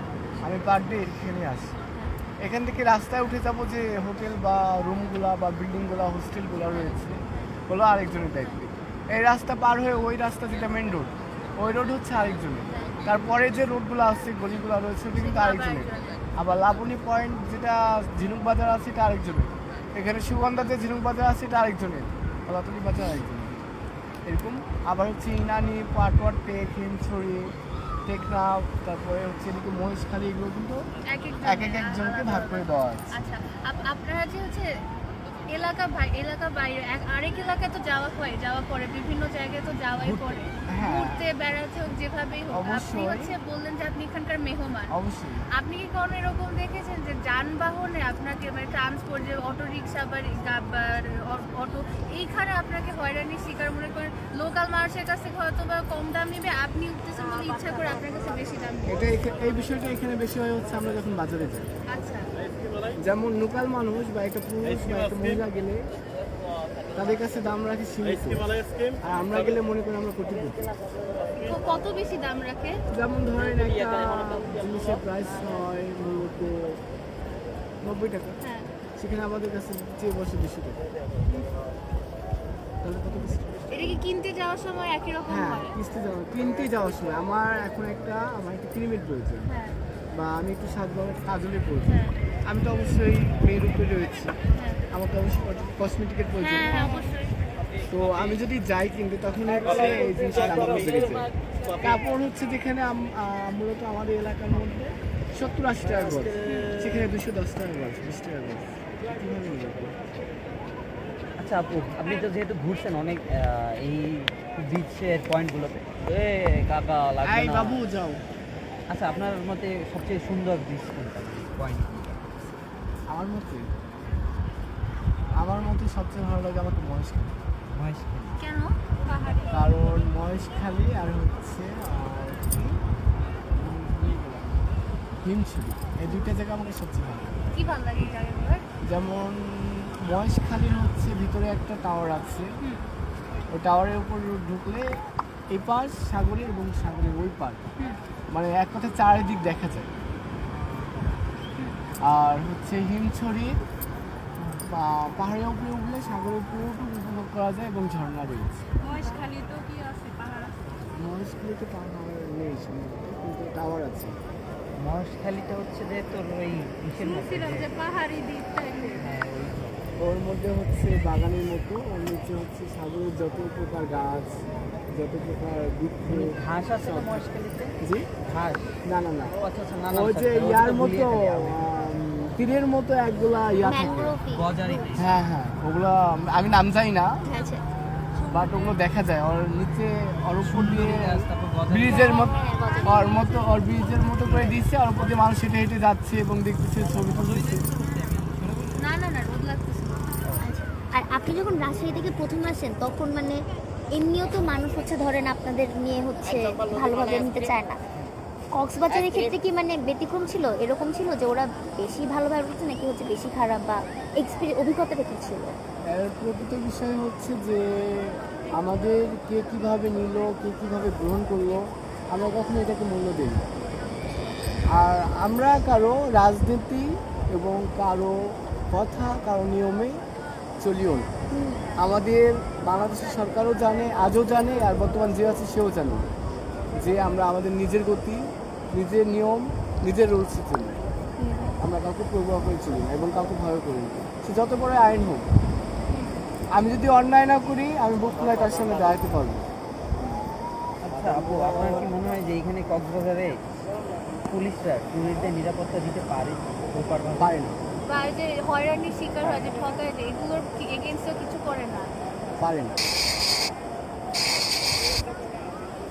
আমি পার ডে এখানে আসি। এখান থেকে রাস্তায় উঠে যাবো, যে হোটেল বা রুমগুলা বা বিল্ডিংগুলা হোস্টেলগুলো রয়েছে, হলো আরেকজনের দায়িত্ব। এই রাস্তা পার হয়ে ওই রাস্তা যেটা মেন রোড, ওই রোড হচ্ছে আরেকজনের। তারপরে যে রোডগুলো আছে, গলিগুলো রয়েছে, ওটা কিন্তু আরেকজনের। আবার লাবণী পয়েন্ট যেটা ঝিনুক বাজার আছে, এটা আরেকজনের। এখানে সুগন্ধা যে ঝিনুক বাজার আছে, এটা আরেকজনের। কলাতলি বাজার আরেকজনের। এরকম আবার হচ্ছে ইনানি, পাটওয়ার, টেক, হিমছড়ি, টেকনাফ, তারপরে হচ্ছে এদিকে মহেশখালী, এগুলো কিন্তু এক একজনকে ভাগ করে দেওয়া আছে। আচ্ছা আপনারা যে হচ্ছে এলাকা বাইরে আরেক এলাকায় তো যাওয়া পরে বিভিন্ন জায়গায় তো যাওয়াই পরে, হ্যাঁ। ঘুরতে বেড়াতে হোক, যেভাবেই হোক, আপনি অবশ্যই। হচ্ছে বললেন যে আপনি এখানকার মেহমান। অবশ্যই। আপনি কি কখনো এরকম দেখেছেন যে যানবাহনে আপনাকে মানে ট্রান্সপোর্ট, যে অটো রিক্সা বা অটো, এইখানে আপনাকে হয়রানির শিকার মনে করেন লোকাল মানুষের কাছ থেকে হয়তো বা কম দাম নেবে, আপনি উঠতেছেন বলে ইচ্ছা করে আপনার কাছে বেশি দাম নেবে? এই বিষয়টা এখানে বেশি হয় হচ্ছে আমরা যখন বাজারে যাই, আচ্ছা যেমন লোকাল মানুষ বা একটা পুরুষ বা একটা মহিলা গেলে তাদের কাছে দাম রাখে সীমিত, আর আমরা গেলে মনে করি আমরা কোটিপতি। তো কত বেশি দাম রাখে? যেমন ধরেন একটা জিনিসের প্রাইস হয় মূলত 90 টাকা, হ্যাঁ সেখানে আমাদের কাছে চেয়ে বসে 200 টাকা, তাহলে কত বেশি? এটা কি কিনতে যাওয়ার সময় একই রকম হ্যাঁ, হয়? কিনতে যাওয়ার সময় আমার একটা ক্রিমের প্রয়োজন, হ্যাঁ বা আমি একটু কাজলের প্রয়োজন, হ্যাঁ আমি তো অবশ্যই মেয়ের উপরে রয়েছি, হ্যাঁ আমার তো অবশ্যই কসমেটিকের প্রয়োজন। হ্যাঁ অবশ্যই। তো আমি যদি যাই কিনতে, তখন হচ্ছে এই জিনিসের দামটা বেড়ে যায়। কাপড় হচ্ছে যেখানে মূলত আমাদের এলাকার মধ্যে 70-80 টাকা গজ, সেখানে 210 টাকা গজ, 20 টাকা গজ। কীভাবে নিয়ে যাবো? আচ্ছা আপু, আপনি তো যেহেতু ঘুরছেন অনেক এই বিচের পয়েন্টগুলোতে, কাকা লাগবে এই না। বাবু যাও। আচ্ছা, আপনার মতে সবচেয়ে সুন্দর বিচ কোনটা, পয়েন্ট? আমার মতে সবচেয়ে ভালো লাগে আমাকে মহেশখালী, কেন? পাহাড়ি? কারণ মহেশখালী আর হচ্ছে হিমছড়ি, এই দুইটা জায়গা আমাকে সবচেয়ে ভালো লাগে। কি ভালো লাগে এই জায়গাগুলোর? যেমন মহেশখালীর হচ্ছে ভিতরে একটা টাওয়ার আছে, হুম। ওই টাওয়ারের উপর ঢুকলে এই পাশ সাগরে এবং সাগরের ওই পার, মানে এক কথায় চারিদিক দেখা যায়। আর হচ্ছে হিমছড়ির পাহাড়ের উপরে উঠলে সাগরের পুরোটুকু উপভোগ করা যায় এবং ঝর্ণা রয়েছে। মহেশখালী তো কি আছে, পাহাড় আছে? মহেশখালীতে পাহাড় নেই সম্ভবত, কিন্তু টাওয়ার আছে। মহেশখালীটা হচ্ছে যে তোর ওই ইসের মধ্যে, শুনছিলাম যে পাহাড়ি দ্বীপ টাইপের। হ্যাঁ ওই ওর মধ্যে হচ্ছে বাগানের মতো, ওর নিচে হচ্ছে সাগরের যত প্রকার গাছ, যত প্রকার বৃক্ষ। ঘাস আছে তো মহেশখালীতে? জি, ঘাস? না না না, ও আচ্ছা আচ্ছা, না না, ওই যে ওটা ইয়ার ভুলিয়ে মতো ফেলি আমি। তীরের মতো একগুলা ইয়া থাকে। ম্যানগ্রোভি। গজারি। হ্যাঁ হ্যাঁ, ওগুলো আমি নাম জানি না, আচ্ছা বাট ওগুলো দেখা যায়। ওর নিচে ওর উপর দিয়ে গাছ, তারপর গজারি। ব্রিজের মতো, হ্যাঁ, গজারি। ওর ব্রিজের মতো করে দিচ্ছে, ওর উপর দিয়ে মানুষ হেঁটে হেঁটে যাচ্ছে এবং দেখতেছে, ছবি তুলছে। না না না, রোদ লাগতেছে না। আচ্ছা। আর আপনি যখন রাজশাহী থেকে প্রথম আসেন তখন মানে এমনিও তো মানুষ হচ্ছে ধরেন আপনাদের নিয়ে হচ্ছে ভালোভাবে নিতে চায় না, কক্সবাজারের ক্ষেত্রে কি মানে ব্যতিক্রম ছিল? এরকম ছিল যে ওরা বেশি ভালোভাবে বলছে নাকি হচ্ছে বেশি খারাপ, বা অভিজ্ঞতাটা কি ছিল? এর প্রকৃত বিষয় হচ্ছে যে আমাদের কে কীভাবে নিল, কে কীভাবে গ্রহণ করলো, আমরা কখনো এটাকে মূল্য দিই না। আর আমরা কারো রাজনীতি এবং কারো কথা, কারো নিয়মে চলিও না। আমাদের বাংলাদেশের সরকারও জানে, আজও জানে, আর বর্তমান যে আছে সেও জানে যে আমরা আমাদের নিজের গতি, নিজের নিয়ম, নিজের রুলসে চলি। আমরা কাউকে প্রভাব করে চলি না এবং কাউকে ভয় করি না, সে যত বড় আইন হোক। আমি যদি অন্যায় না করি, আমি বুক খোলায় তার সামনে দাঁড়াতে পারবো। আচ্ছা আপু, আপনার কি মনে হয় যে এখানে কক্সবাজারে পুলিশরা টুরিস্টদের নিরাপত্তা দিতে পারে? পারে না, বা এই যে হয়রানির শিকার হয়, যে ঠকায় যায়, এগুলোর এগেনস্টে কিছু করে না। পারে না।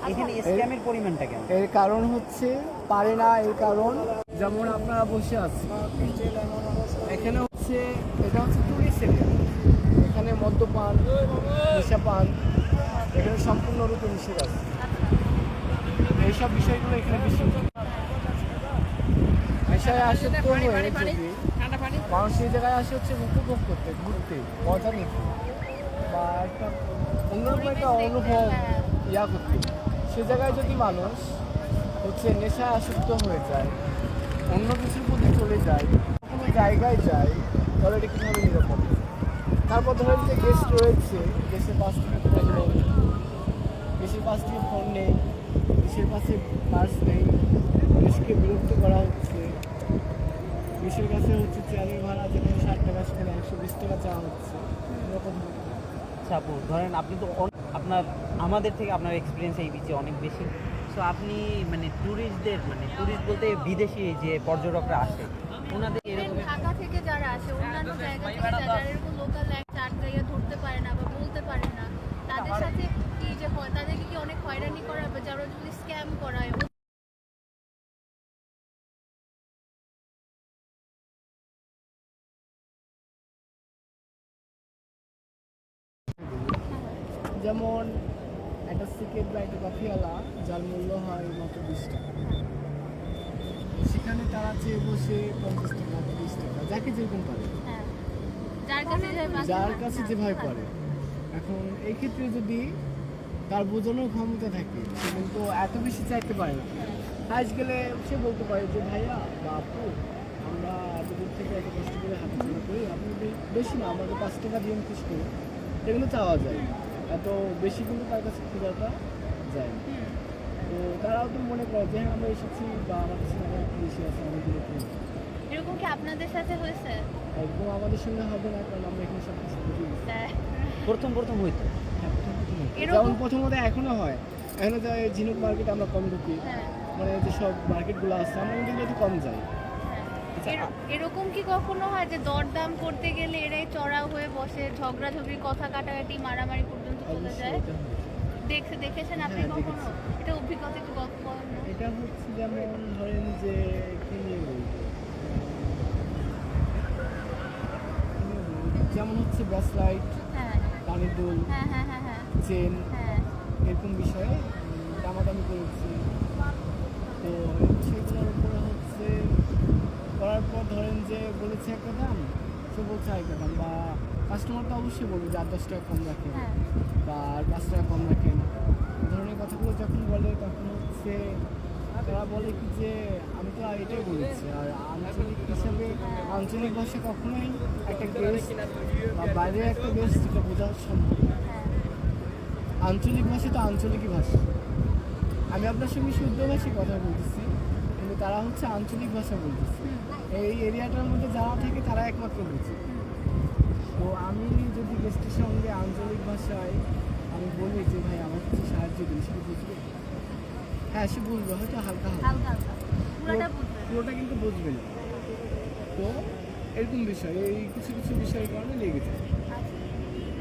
এখানে স্ক্যামের পরিমাণটা কেমন? এর কারণ হচ্ছে পারে না, এর কারণ যেমন আপনারা বসে আছেন এখানে হচ্ছে, এটা হচ্ছে টুরিস্ট এরিয়া। এখানে মদ্যপান, নেশাপান এখানে সম্পূর্ণরূপে নিষেধ আছে। এইসব বিষয়গুলো এখানে বেশি নেশায় আসে তো হয়ে যদি মানুষ এই জায়গায় আসে হচ্ছে উপভোগ করতে, ঘুরতে, মজা নিতে, বা একটা অন্যরকম একটা অনুভব ইয়া করতে, সে জায়গায় যদি মানুষ হচ্ছে নেশায় আসক্ত হয়ে যায়, অন্য কিছুর প্রতি চলে যায়, কোনো জায়গায় যায়, তাহলে এটা কীভাবে নিরাপদ? তারপর ধরেন যে গেস্ট রয়েছে, গেস্টের পাশ থেকে ফোন নেই, গেস্টের পাশ থেকে ফোন নেই, গেস্টের পাশে পার্স নেই, গেস্টকে বিরক্ত করা হচ্ছে, গেস্টের কাছে হচ্ছে চেয়ারের ভাড়া যেখানে 60 টাকা সেখানে 120 টাকা চাওয়া হচ্ছে, এরকম। আচ্ছা আপু, ধরেন আপনি তো আপনার আমাদের থেকে আপনার এক্সপিরিয়েন্স এই বিচে অনেক বেশি। সো আপনি মানে ট্যুরিস্টদের, মানে ট্যুরিস্ট বলতে বিদেশি যে পর্যটকরা আসে, ওনাদের এরকম ঢাকা থেকে যারা আসে, অন্যান্য জায়গা থেকে যারা এরকম লোকাল চার জায়গা ধরতে পারে না বা বলতে পারে না, তাদের সাথে কি যে হয়, তাদেরকে কি অনেক হয়রানি করা বা যারা যদি স্ক্যাম করায়? যেমন একটা সিকেট বা একটা কফিওয়ালা যার মূল্য হয় মাত্র 20 টাকা, সেখানে তারা চেয়ে বসে 50 টাকা, 30 টাকা, যাকে যেরকম পারে, হ্যাঁ, যার কাছে যেভাবে পারে। এখন এই ক্ষেত্রে যদি তার বোঝানোর ক্ষমতা থাকে, সে কিন্তু এত বেশি চাইতে পারে না। হাইস গেলে সে বলতে পারে যে ভাইয়া বা আপু, আমরা এত দূর থেকে এত কষ্ট করে হাঁটাচলা করি, আপনি যদি বেশি না আমাদের 5 টাকা দিয়ে খুশ করি, এগুলো চাওয়া যায়। এত বেশি কিন্তু তার কাছে খোঁজাটা যায় না। তো তারাও তো মনে করে যে হ্যাঁ আমরা এসেছি বা আমার কাছে টাকা একটু বেশি আছে, আমি দিলে কিনবো। এরকম কি আপনাদের সাথে হয়েছে? একদম আমাদের সঙ্গে হবে না, কারণ আমরা এখানে সব কিছু বুঝে গেছি। প্রথম হইতো। হ্যাঁ, প্রথম হতো। এরকম- যেমন প্রথমত এখনো হয়, এখনো যাই ঝিনুক মার্কেটে আমরা কম ঢুকি, হ্যাঁ, মানে যে সব মার্কেটগুলো আছে আমরা কিন্তু একটু কম যাই। এরকম কি কখনো হয় যে দরদাম করতে গেলে এরাই চড়াও হয়ে বসে, ঝগড়াঝগড়ি, কথা কাটাকাটি, মারামারি পর্যন্ত চলে অবশ্যই যায়? এটা হয়। দেখেছেন আপনি হ্যাঁ, কখনো? দেখেছি। এটা অভিজ্ঞতা একটু গল্প বলেন না? এটা হচ্ছে যেমন ধরেন যে কি নিয়ে বলবো, যেমন হচ্ছে ব্যাসলাইট, হ্যাঁ কানের দুল, হ্যাঁ হ্যাঁ হ্যাঁ হ্যাঁ চেন, হ্যাঁ। এরকম বিষয়ে দামাদামি করেছি। তো সেগুলোর উপরে হচ্ছে করার পর ধরেন যে বলেছে একটা দাম, সে বলছে আরেকটা দাম, বা কাস্টমার তো অবশ্যই বলবে যে আর 10 টাকা কম রাখেন হ্যাঁ। বা আর 5 টাকা কম রাখেন। এই ধরনের কথাগুলো যখন বলে তখন হচ্ছে তারা বলে কি যে আমি তো এটাই বলেছি। আর আঞ্চলিক হিসাবে আঞ্চলিক ভাষা কখনোই একটা গেস্ট বা বাইরে একটা গেস্ট যেটা বোঝা সম্ভব না। আঞ্চলিক ভাষা তো আঞ্চলিকই ভাষা। আমি আপনার সঙ্গে শুদ্ধ ভাষায় কথা বলতেছি, কিন্তু তারা হচ্ছে আঞ্চলিক ভাষা বলতেছে। এই এরিয়াটার মধ্যে যারা থাকে তারা একমাত্র বুঝে। তো আমি যদি গেস্টের সঙ্গে আঞ্চলিক ভাষায় আমি আমি বলি যে ভাই আমার কিছু সাহায্য দিন, সে বুঝবে? হ্যাঁ, সে বুঝবে, হয়তো হালকা হালকা, হালকা হালকা পুরোটা বুঝবেন। পুরোটা কিন্তু বুঝবে না। তো এরকম বিষয়, এই কিছু কিছু বিষয়ের কারণে লেগে যায়।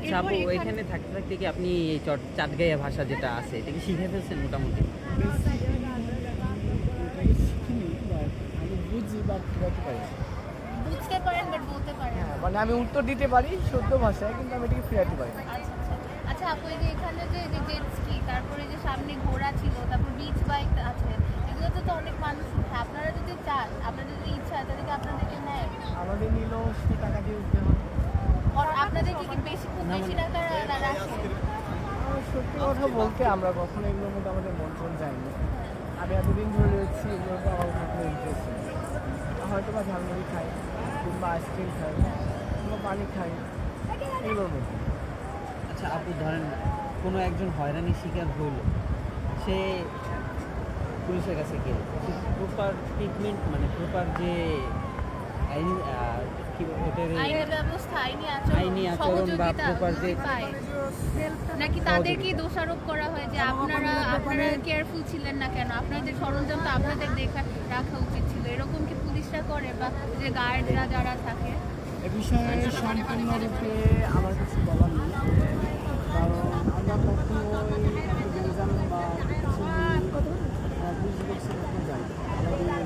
আচ্ছা আপু, এখানে থাকতে থাকতে কি আপনি এই চাটগাঁইয়া ভাষা যেটা আছে এটা কি শিখে ফেলছেন মোটামুটি? ওটাকে শিখিনি, বাট আমি বুঝি, বাট বলতে পারি না। বুঝতে পারেন বাট বলতে পারেন না। হ্যাঁ, মানে আমি উত্তর দিতে পারি শুদ্ধ ভাষায়, কিন্তু আমি এটাকে ফেরাতে পারি না। আচ্ছা আচ্ছা আচ্ছা আপু, এই যে এখানে যে জেট স্কি, তারপরে যে সামনে ঘোড়া ছিল, তারপর বিচ বাইক আছে, এগুলোতে তো অনেক মানুষ উঠে। আপনারা যদি চান, আপনাদের যদি ইচ্ছা হয়, তাহলে কি আপনাদেরকে নেয়? আমাদের নিলেও শুধু টাকা দিয়ে উঠতে হয়। আর আপনাদের কি বেশি খুব বেশি টাকা রাখে? সত্যি কথা বলতে আমরা কখনো এগুলোর মধ্যে আমাদের মন টন যায়নি। আমি এতদিন ধরে রয়েছি, এগুলোতে আমার কখনো ইন্টারেস্ট নেই। হয়তো বা ঝালমুড়ি খাই, কিংবা আইসক্রিম খাই, কিংবা পানি খাই, এগুলোর মধ্যে। আচ্ছা আপু, ধরেন কোনো একজন হয়রানির শিকার হইল, সে পুলিশের কাছে গেল, প্রপার ট্রিটমেন্ট মানে প্রপার যে আইনি কি ওটার আইনি ব্যবস্থা, আইনি আইনি আচরণ, আচরণ বা সহযোগিতা proper যে- পায়? নাকি তাদেরকে দোষারোপ করা হয় যে আপনারা কেয়ারফুল ছিলেন না কেন, আপনাদের সরঞ্জাম তো আপনাদের রাখা উচিত ছিল, এরকম কি পুলিশরা করে, বা যে গার্ডরা যারা থাকে? এ বিষয়ে সম্পূর্ণরূপে আমার কিছু বলার নেই, কারণ আমরা কখনোই একটা বেলজাম বা কিছু পুলিশ বক্সে কখনো যাই না।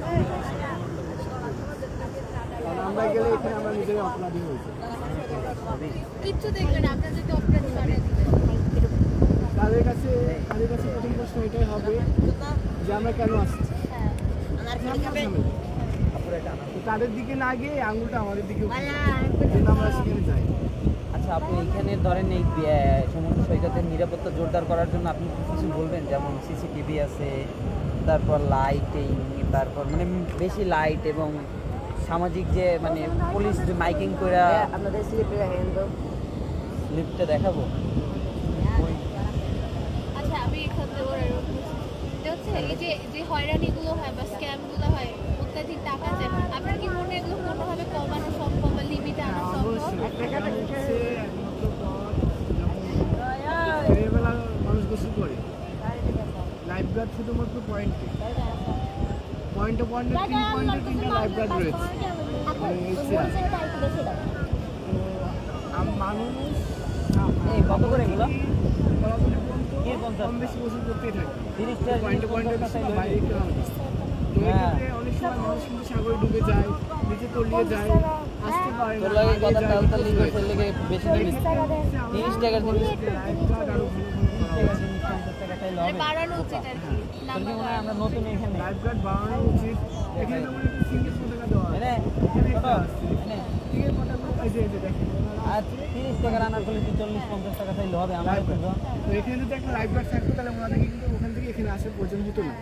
কারণ আমরা গেলে এখানে আমরা নিজেরাই অপরাধী হয়েছি। কিচ্ছু দেখবেন, আপনাদেরকে অপরাধী বানিয়ে দিবে। তাদের কাছে প্রথম প্রশ্ন এটাই হবে যে আমরা কেন আসছি। হ্যাঁ। তো তাদের দিকে না গিয়ে আঙুলটা আমাদের দিকে উঠিয়ে জন্য আমরা সেখানে যাই। আচ্ছা আপু, এখানে ধরেন এই সমুদ্র সৈকতের নিরাপত্তা জোরদার করার জন্য আপনি কি কিছু বলবেন? যেমন সিসিটিভি আছে, তারপর লাইটিং, তারপর মানে বেশি লাইট এবং সামাজিক যে মানে পুলিশ যে মাইকিং করে আপনাদের লিফটে দেখাবো। আচ্ছা আমি এখান থেকে হচ্ছে এই যে হয়রানিগুলো হয় বা স্ক্যামগুলো হয়, অত্যাধিক টাকা যায়, আপনার কি মনে হয় এগুলো কোনোভাবে কমানো সম্ভব বা লিমিটে আনা সম্ভব? এখানে হচ্ছে একমাত্র পথ, যখন দিনের বেলা মানুষ গোসল করে, লাইফ গার্ড শুধুমাত্র পয়েন্টে তিনটা লাইফ গার্ড রয়েছে। মানে এই চেয়ার। তো মানুষ এই কত করে এগুলো? বরাবরই পর্যন্ত কি 50? কম বেশি গোসল করতেই থাকে। 30 টাকা পয়েন্টে বাইরে একটু আলাদা। তো হ্যাঁ। এক্ষেত্রে অনেক সময় মানুষ কিন্তু সাগরে ডুবে যায়, নিচে তলিয়ে যায়, আসতে পারে না, তোর লাগে হারিয়ে কথা যায়, টালতা বিপদ লিগে হয়ে যায়। লেগে বেশি জিনিস 30 টাকার জিনিস লাইফ গার্ড আরো ভালো করা উচিত। 50 টাকা চাইলে মানে হবে। বাড়ানো উচিত আর কি, তোর কি নাম্বার মনে হয় আমরা নতুন এখানে লাইফ গার্ড বাড়ানো উচিত। এখানে যেমন একটা সিঙ্গেল পতাকা দেওয়া আছে। এনে এখানে একটা কত? আছে। এনে সিঙ্গেল পতাকা এই যে দেখেন। আর 30 টাকা রান্না করলে তুই 40-50 টাকা চাইলে হবে আমার লাইফ তো। তো এখানে যদি একটা লাইফ গার্ড থাকতো, তাহলে ওনাদেরকে কিন্তু ওখান থেকে এখানে আসার প্রয়োজন হতো না।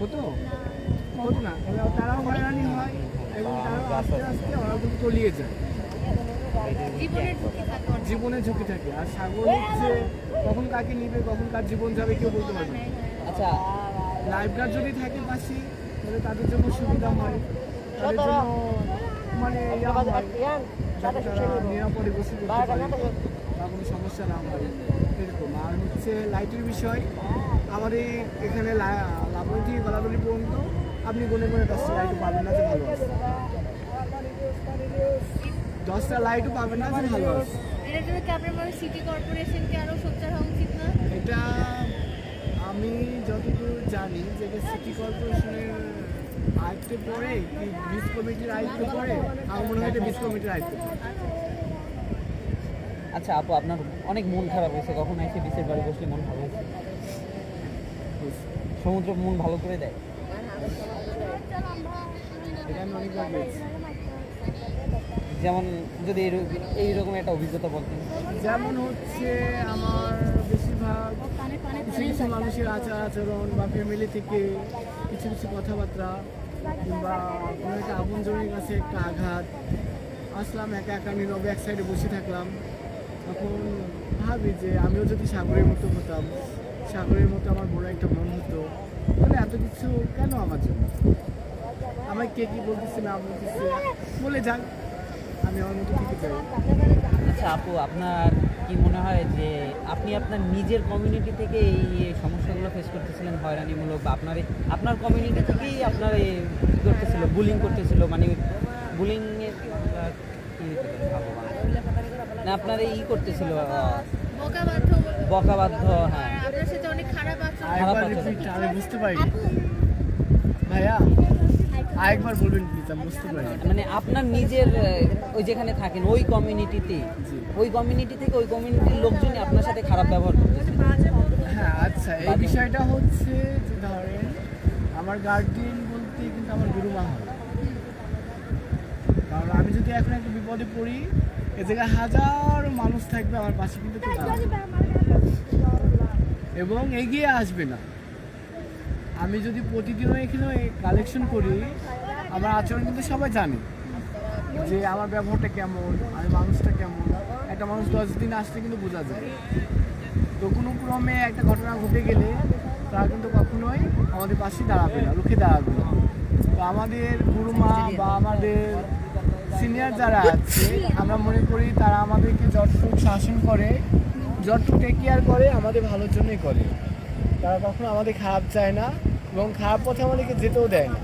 হতো না, তাহলে তারাও হয়রানি হয় এবং তারাও আস্তে আস্তে ওরা কিন্তু তলিয়ে যায়, জীবনের ঝুঁকি থাকে অনেক। জীবনের ঝুঁকি থাকে। আর সাগর হচ্ছে কখন কাকে নিবে, কখন কার জীবন যাবে কেউ বলতে পারবে না। আচ্ছা লাইফ গার্ড যদি থাকে পাশে, তাহলে তাদের জন্য সুবিধা হয়, তাদের জন্য মানে ইয়া হয়, যাতে তারা নিরাপদে গোসল করতে পারে বা কোনো সমস্যা না হয় এরকম। আর হচ্ছে লাইটের বিষয়, আমাদের এখানে লাবণী থেকে গলাগলি পর্যন্ত আপনি গনে 10টা লাইটও পাবেন না যে ভালো আছে, 10টা লাইটও পাবেন না যে ভালো আছে। এটার জন্য কি আপনার মনে সিটি কর্পোরেশনকে আরো সোচ্চার হওয়া উচিত না? এটা আমি যতদূর জানি যে এটা সিটি কর্পোরেশনের আয়ত্তে পড়ে কি বিচ কমিটির আয়ত্তে পড়ে, আমার মনে হয় এটা বিচ কমিটির আয়ত্তে পড়ে। আচ্ছা আপু, আপনার অনেক মন খারাপ হয়েছে, কখন এসে বিচের বাড়ি বসলে মন ভালো হয়েছে? সমুদ্র মন ভালো করে দেয়। এটা আমি অনেকবার পেয়েছি। যেমন যদি এইরকম একটা অভিজ্ঞতা বলতেন। যেমন হচ্ছে আমার বেশিরভাগ কিছু কিছু মানুষের আচার আচরণ বা ফ্যামিলি থেকে কিছু কিছু কথাবার্তা, কিংবা কোনো একটা আপনজনের কাছে একটা আঘাত, আসলাম একা একা নীরবে এক সাইডে বসে থাকলাম, তখন ভাবি যে আমিও যদি সাগরের মতো হতাম, সাগরের মতো আমার বড় একটা মন হতো, তাহলে এত কিছু কেন আমার জন্য? আমায় কে কী বলতেছে না বলতেছে বলে যাক, আমি আমার মতো থেকে যাই। আচ্ছা আপু, আপনার কি মনে হয় যে আপনি আপনার নিজের কমিউনিটি থেকে এই সমস্যাগুলো ফেস করতেছিলেন, হয়রানিমূলক, বা আপনার কমিউনিটি থেকেই আপনার এই কি করতেছিল, বুলিং করতেছিল, মানে বুলিং না আপনার এই করতেছিল বোকাবাধ্য বকাবাধ্য, হ্যাঁ, আর আপনার সাথে অনেক খারাপ আচরণ আরেকবার আচরণ। repeat, আমি বুঝতে পারিনি আপু ভাইয়া, আরেকবার বলবেন প্লিজ, আমি বুঝতে পারিনি। মানে আপনার নিজের ওই যেখানে থাকেন ওই কমিউনিটিতে, জি। ওই কমিউনিটি থেকে ওই কমিউনিটির লোকজনই আপনার সাথে খারাপ ব্যবহার করতেছে। হ্যাঁ আচ্ছা, এই বিষয়টা হচ্ছে যে ধরেন আমার গার্ডিয়ান বলতে কিন্তু আমার গুরুমা হয়। কারণ আমি যদি এখন একটা বিপদে পড়ি, এ জায়গায় হাজারো মানুষ থাকবে আমার পাশে, কিন্তু কেউ দাঁড়াবে না এবং এগিয়ে আসবে না। আমি যদি প্রতিদিনও এখানে কালেকশন করি, আমার আচরণ কিন্তু সবাই জানে যে আমার ব্যবহারটা কেমন, আমি মানুষটা কেমন। একটা মানুষ 10 দিন আসলে কিন্তু বোঝা যায়। তো কোনো ক্রমে একটা ঘটনা ঘটে গেলে তারা কিন্তু কখনোই আমাদের পাশে দাঁড়াবে না, রুখে দাঁড়াবে না। তো আমাদের গুরুমা বা আমাদের সিনিয়র যারা আছে, আমরা মনে করি তারা আমাদেরকে যতটুকু শাসন করে, যতটুকু টেক কেয়ার করে, আমাদের ভালোর জন্যই করে। তারা কখনো আমাদের খারাপ চায় না এবং খারাপ পথে আমাদেরকে যেতেও দেয় না।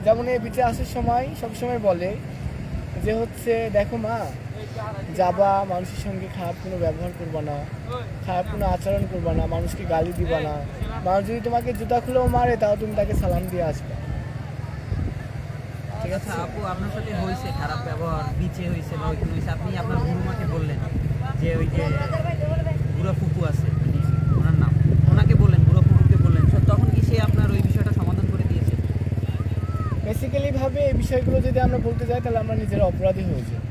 যেমন এই বিচে আসার সময় সবসময় বলে যে হচ্ছে, দেখো মা, যাবা, মানুষের সঙ্গে খারাপ কোনো ব্যবহার করবা না, খারাপ কোনো আচরণ করবা না, মানুষকে গালি দিবা না। মানুষ যদি তোমাকে জুতা খুলেও মারে, তাও তুমি তাকে সালাম দিয়ে আসবে। ঠিক আছে আপু, আপনার সাথে হয়েছে খারাপ ব্যবহার, বিচে হয়েছে বা ওইখানে হয়েছে, আপনি আপনার গুরুমাকে বললেন যে ওই যে বুড়া ফুপু আছে, ওনার নাম, ওনাকে বললেন, বুড়া ফুপুকে বললেন, তো তখন কি সে আপনার ওই বিষয়টা সমাধান করে দিয়েছে? বেসিক্যালি ভাবে এই বিষয়গুলো যদি আমরা বলতে যাই, তাহলে আমরা নিজেরা অপরাধী হয়ে যাই।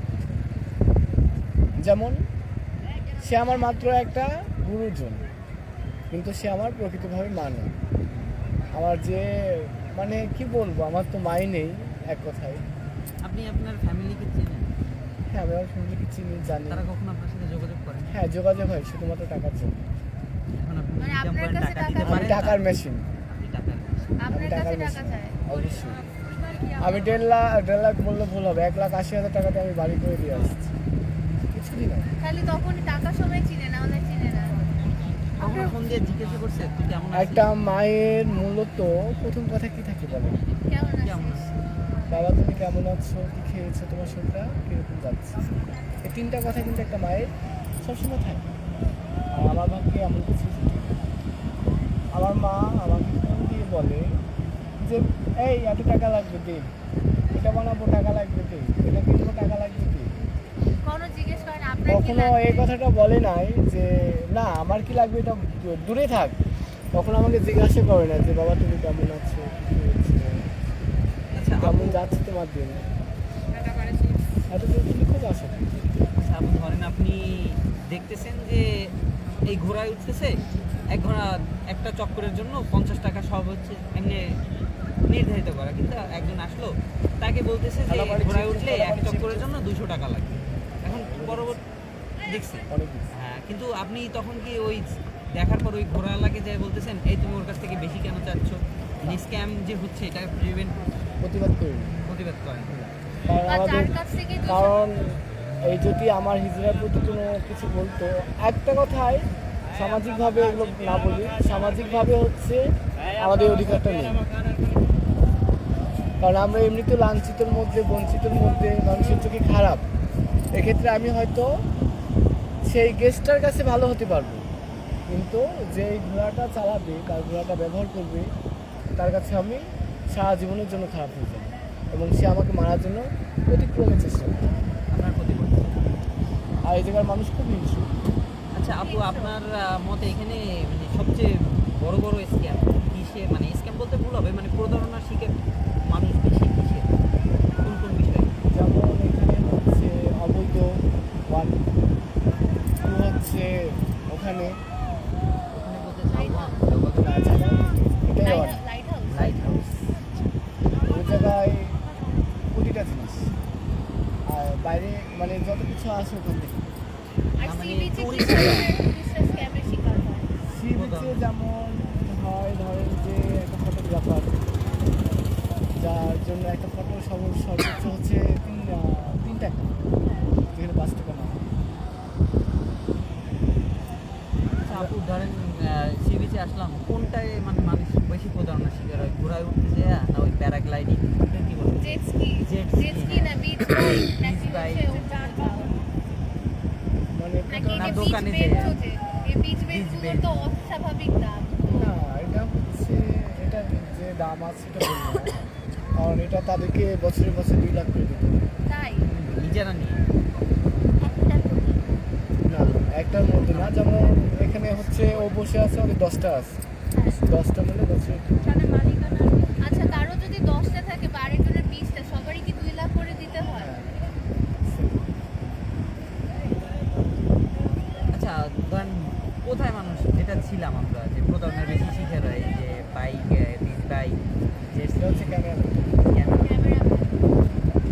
যেমন সে আমার মাত্র একটা গুরুজন, কিন্তু সে আমার প্রকৃতভাবে মা নয়। আমার যে মানে কি বলবো, আমার তো মাই নেই এক কথায়। আপনি আপনার ফ্যামিলিকে চেনেন? হ্যাঁ, আমি আমার ফ্যামিলিকে চিনি, জানি। তারা কখন আপনার সাথে যোগাযোগ করেন? হ্যাঁ, যোগাযোগ হয় শুধুমাত্র টাকার জন্য। এখন আপনি মানে ইনকাম আপনার করেন, কাছে টাকা দিতে টাকা- আমি পারেন? টাকার মেশিন, আপনি টাকার আপনার টাকার কাছে টাকা মেশিন, চায় অবশ্যই। আমি 1.5 লাখ বললে ভুল হবে, 1,80,000 টাকাতে আমি বাড়ি করে দিয়ে আসছি কিছুদিন আগে। খালি তখনই টাকার সময় চিনে না, আমাদের চিনে না। আপনার ফোন দিয়ে জিজ্ঞাসা করছে তুই কেমন আছিস? একটা মায়ের মূলত প্রথম কথা কি থাকে বলে, কেমন কেমন আছিস? আছিস? বাবা তুমি কেমন আছো, কি খেয়েছো, তোমার শরীরটা কিরকম যাচ্ছে। এই 3টা কথা কিন্তু একটা মায়ের সবসময় থাকে। আর আমার ভাগ্যে এমন কিছু ছিল। আমার মা আমাকে ফোন দিয়ে বলে যে এই এত টাকা লাগবে দে, এটা বানাবো টাকা লাগবে দে, এটা কিনবো টাকা লাগবে দে। কোনো জিজ্ঞেস করেন আপনার কি কখনো লাগবে? এই কথাটা বলে নাই যে না আমার কি লাগবে, এটা দূরে থাক। কখনো আমাকে জিজ্ঞাসা করে না যে বাবা তুমি কেমন আছো, কি হয়েছে, আচ্ছা আপু, কেমন যাচ্ছে তোমার দিন। এত তুমি খুব আসো। আচ্ছা আপু, ধরেন আপনি দেখতেছেন যে এই ঘোড়ায় উঠতেছে, এক ঘোড়া একটা চক্করের জন্য 50 টাকা সব হচ্ছে এমনি নির্ধারিত করা, কিন্তু একজন আসলো তাকে বলতেছে যে ঘোড়ায় উঠলে এক চক্করের জন্য 200 টাকা লাগবে। এখন পরবর্তী দেখছি, অনেক কিছু। হ্যাঁ, কিন্তু আপনি তখন কি ওই দেখার পর ওই ঘোড়াওয়ালাকে যাই বলতেছেন এই তুমি ওর কাছ থেকে বেশি কেন চাচ্ছ, স্ক্যাম যে হচ্ছে এটা প্রিভেন্ট প্রতিবাদ করি না। প্রতিবাদ করেন? কারণ আর আমাদের, যার কাছ থেকে কারণ এই যদি আমার হিজড়ার প্রতি কোনো কিছু বলতো, একটা কথাই সামাজিকভাবে এগুলো না বলি, সামাজিকভাবে হচ্ছে আমাদের অধিকারটা নেই। কারণ আমরা এমনিতে লাঞ্ছিতের মধ্যে, বঞ্চিতের মধ্যে, মানুষের চোখে খারাপ। এক্ষেত্রে আমি হয়তো সেই গেস্টটার কাছে ভালো হতে পারবো, কিন্তু যে ঘোড়াটা চালাবে, তার ঘোড়াটা ব্যবহার করবে, তার কাছে আমি সারা জীবনের জন্য খারাপ হয়ে যাবে এবং সে আমাকে মারার জন্য প্রতিক্রমে চেষ্টা করে। আপনার প্রতিবাদ। আর এই জায়গার মানুষ খুব হিংস্র। আচ্ছা আপু, আপনার মতে এখানে মানে সবচেয়ে বড় বড় স্ক্যাম কিসে, মানে স্ক্যাম বলতে ভুল হবে, মানে প্রতারণার শিকার মানুষ বেশি কিসে, কোন কোন বিষয়ে? যেমন এখানে হচ্ছে অবৈধ ওয়ান, হচ্ছে ওখানে ওখানে বলতে চাই এটাই one. Light house light house. ওই জায়গায় প্রতিটা জিনিস, আর বাইরে মানে যত কিছু আছে ওখান থেকে। আর না, সি মানে বিচে কি tourist ধরনের টুরিস্টরা স্ক্যামের শিকার হয়? সি বিচে যেমন হয়, ধরেন যে একটা ফটোগ্রাফার, যার জন্য একটা ফটো সর্বোচ্চ হচ্ছে 3 টাকা, যেখানে 5 টাকা না। আসলাম, কোনটায় মানে মানুষ বেশি প্রতারণার শিকার হয়, ঘোড়ায় উঠতে যায় না ওই প্যারাগ্লাইডিং, কি বলবো, jet ski Jet ski, jet ski না বিচ বাইক নাকি Beach bike. হচ্ছে উড়ান যাওয়া মানে নাকি না, এই দোকানে বিচ যেয়ে। বেঞ্চ এই বিচ বেঞ্চ bench। তো অস্বাভাবিক দাম না, এটা হচ্ছে এটা যে দাম আছে সেটা বলবো না। কারণ এটা তাদেরকে বছরে বছরে 2 লাখ করে দিতে হবে। তাই নিজেরা নিয়ে। একটা প্রতি না, একটার মধ্যে না, যেমন এখানে হচ্ছে ও বসে আছে, ওদের 10টা আছে, 10টা মানে বছরে তাদের মালিকানা আচ্ছা কারো যদি 10টা থাকে বা আরেকজনের 20টা সবারই কি 2 লাখ করে দিতে হয় আচ্ছা ধরেন কোথায় মানুষ যেটা ছিলাম আমরা যে প্রতারণার বেশি শিকার হয়, যে বাইক, বিচ বাইক, যে সেটা হচ্ছে ক্যামেরা। ক্যামেরাম্যান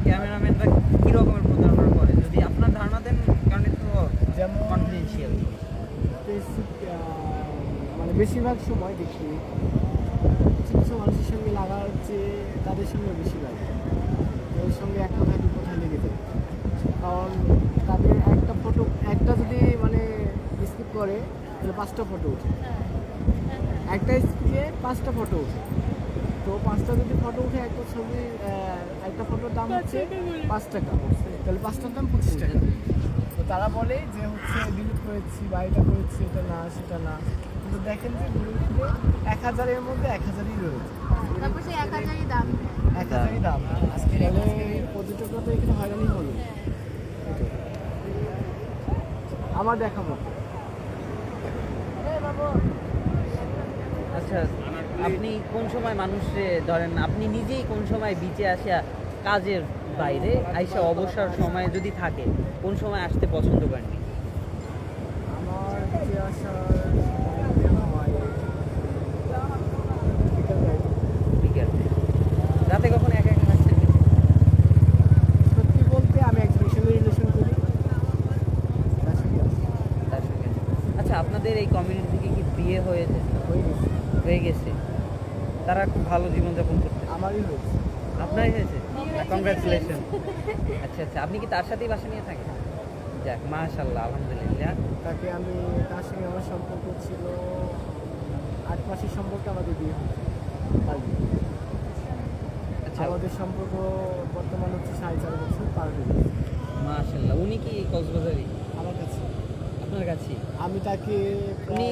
ক্যামেরাম্যানরা কী রকমের প্রতারণা করে যদি আপনার ধারণা দেন, কারণ এটা তো যেমন কনফিডেন্সিয়াল। বেসিক মানে বেশিরভাগ সময় দেখি কিছু কিছু মানুষের সঙ্গে লাগার চেয়ে তাদের সঙ্গে বেশি লাগে, ওর সঙ্গে এক কথায় 2 কথায় লেগে যায়। কারণ তাদের একটা ফটো একটা যদি মানে স্কিপ করে তাহলে 5টা ফটো ওঠে, একটা স্কিপে 5টা ফটো ওঠে। তো 5টা যদি ফটো উঠে একটা ছবি একটা ফটোর দাম হচ্ছে 5 টাকা, তাহলে 5টার দাম 25 টাকা। তো তারা বলে যে হচ্ছে ডিলিট করেছি বা এটা করেছি, এটা না সেটা না, কিন্তু দেখেন যে ঘুরে ফিরে 1000-এর মধ্যে 1000ই রয়েছে, তারপর সেই 1000ই দাম 1000ই দাম। তাহলে পর্যটকরা তো এখানে হয়রানি হলো। এটাই। আমার দেখা মতো। আচ্ছা আপনি কোন সময় মানুষে ধরেন, আপনি নিজেই কোন সময় বিচে আসা কাজের বাইরে আইসা অবসর সময় যদি থাকে, কোন সময় আসতে পছন্দ করেননি? আমার যে আসার হয় বিকালবেলা। বিকেল রাতে কখন একা একা থাকছেন? সত্যি বলতে আমি একজনের সঙ্গে রিলেশন করি, তার সঙ্গে আছি। তার সঙ্গে। আচ্ছা আপনাদের এই কমিউনিটি থেকে কি বিয়ে হয়েছে? হয়ে গেছে, হয়ে গেছে, তারা খুব ভালো জীবনযাপন করতে? আমারই হয়েছে। আপনারই হয়েছে, কংগ্রাচুলেশন। আচ্ছা আচ্ছা, আপনি কি তার সাথেই বাসা নিয়ে থাকেন? যাক মাশাআল্লাহ, আলহামদুলিল্লাহ। তাকে আমি তার সঙ্গে আমার সম্পর্ক ছিল 8 মাসের সম্পর্কে আমাদের বিয়ে হয়েছে। আচ্ছা আমাদের সম্পর্ক বর্তমান হচ্ছে 4.5 বছর পার হয়ে গেছে মাশাআল্লাহ। উনি কি কক্সবাজারি? আমার কাছে। আপনার কাছে? আমি তাকে উনি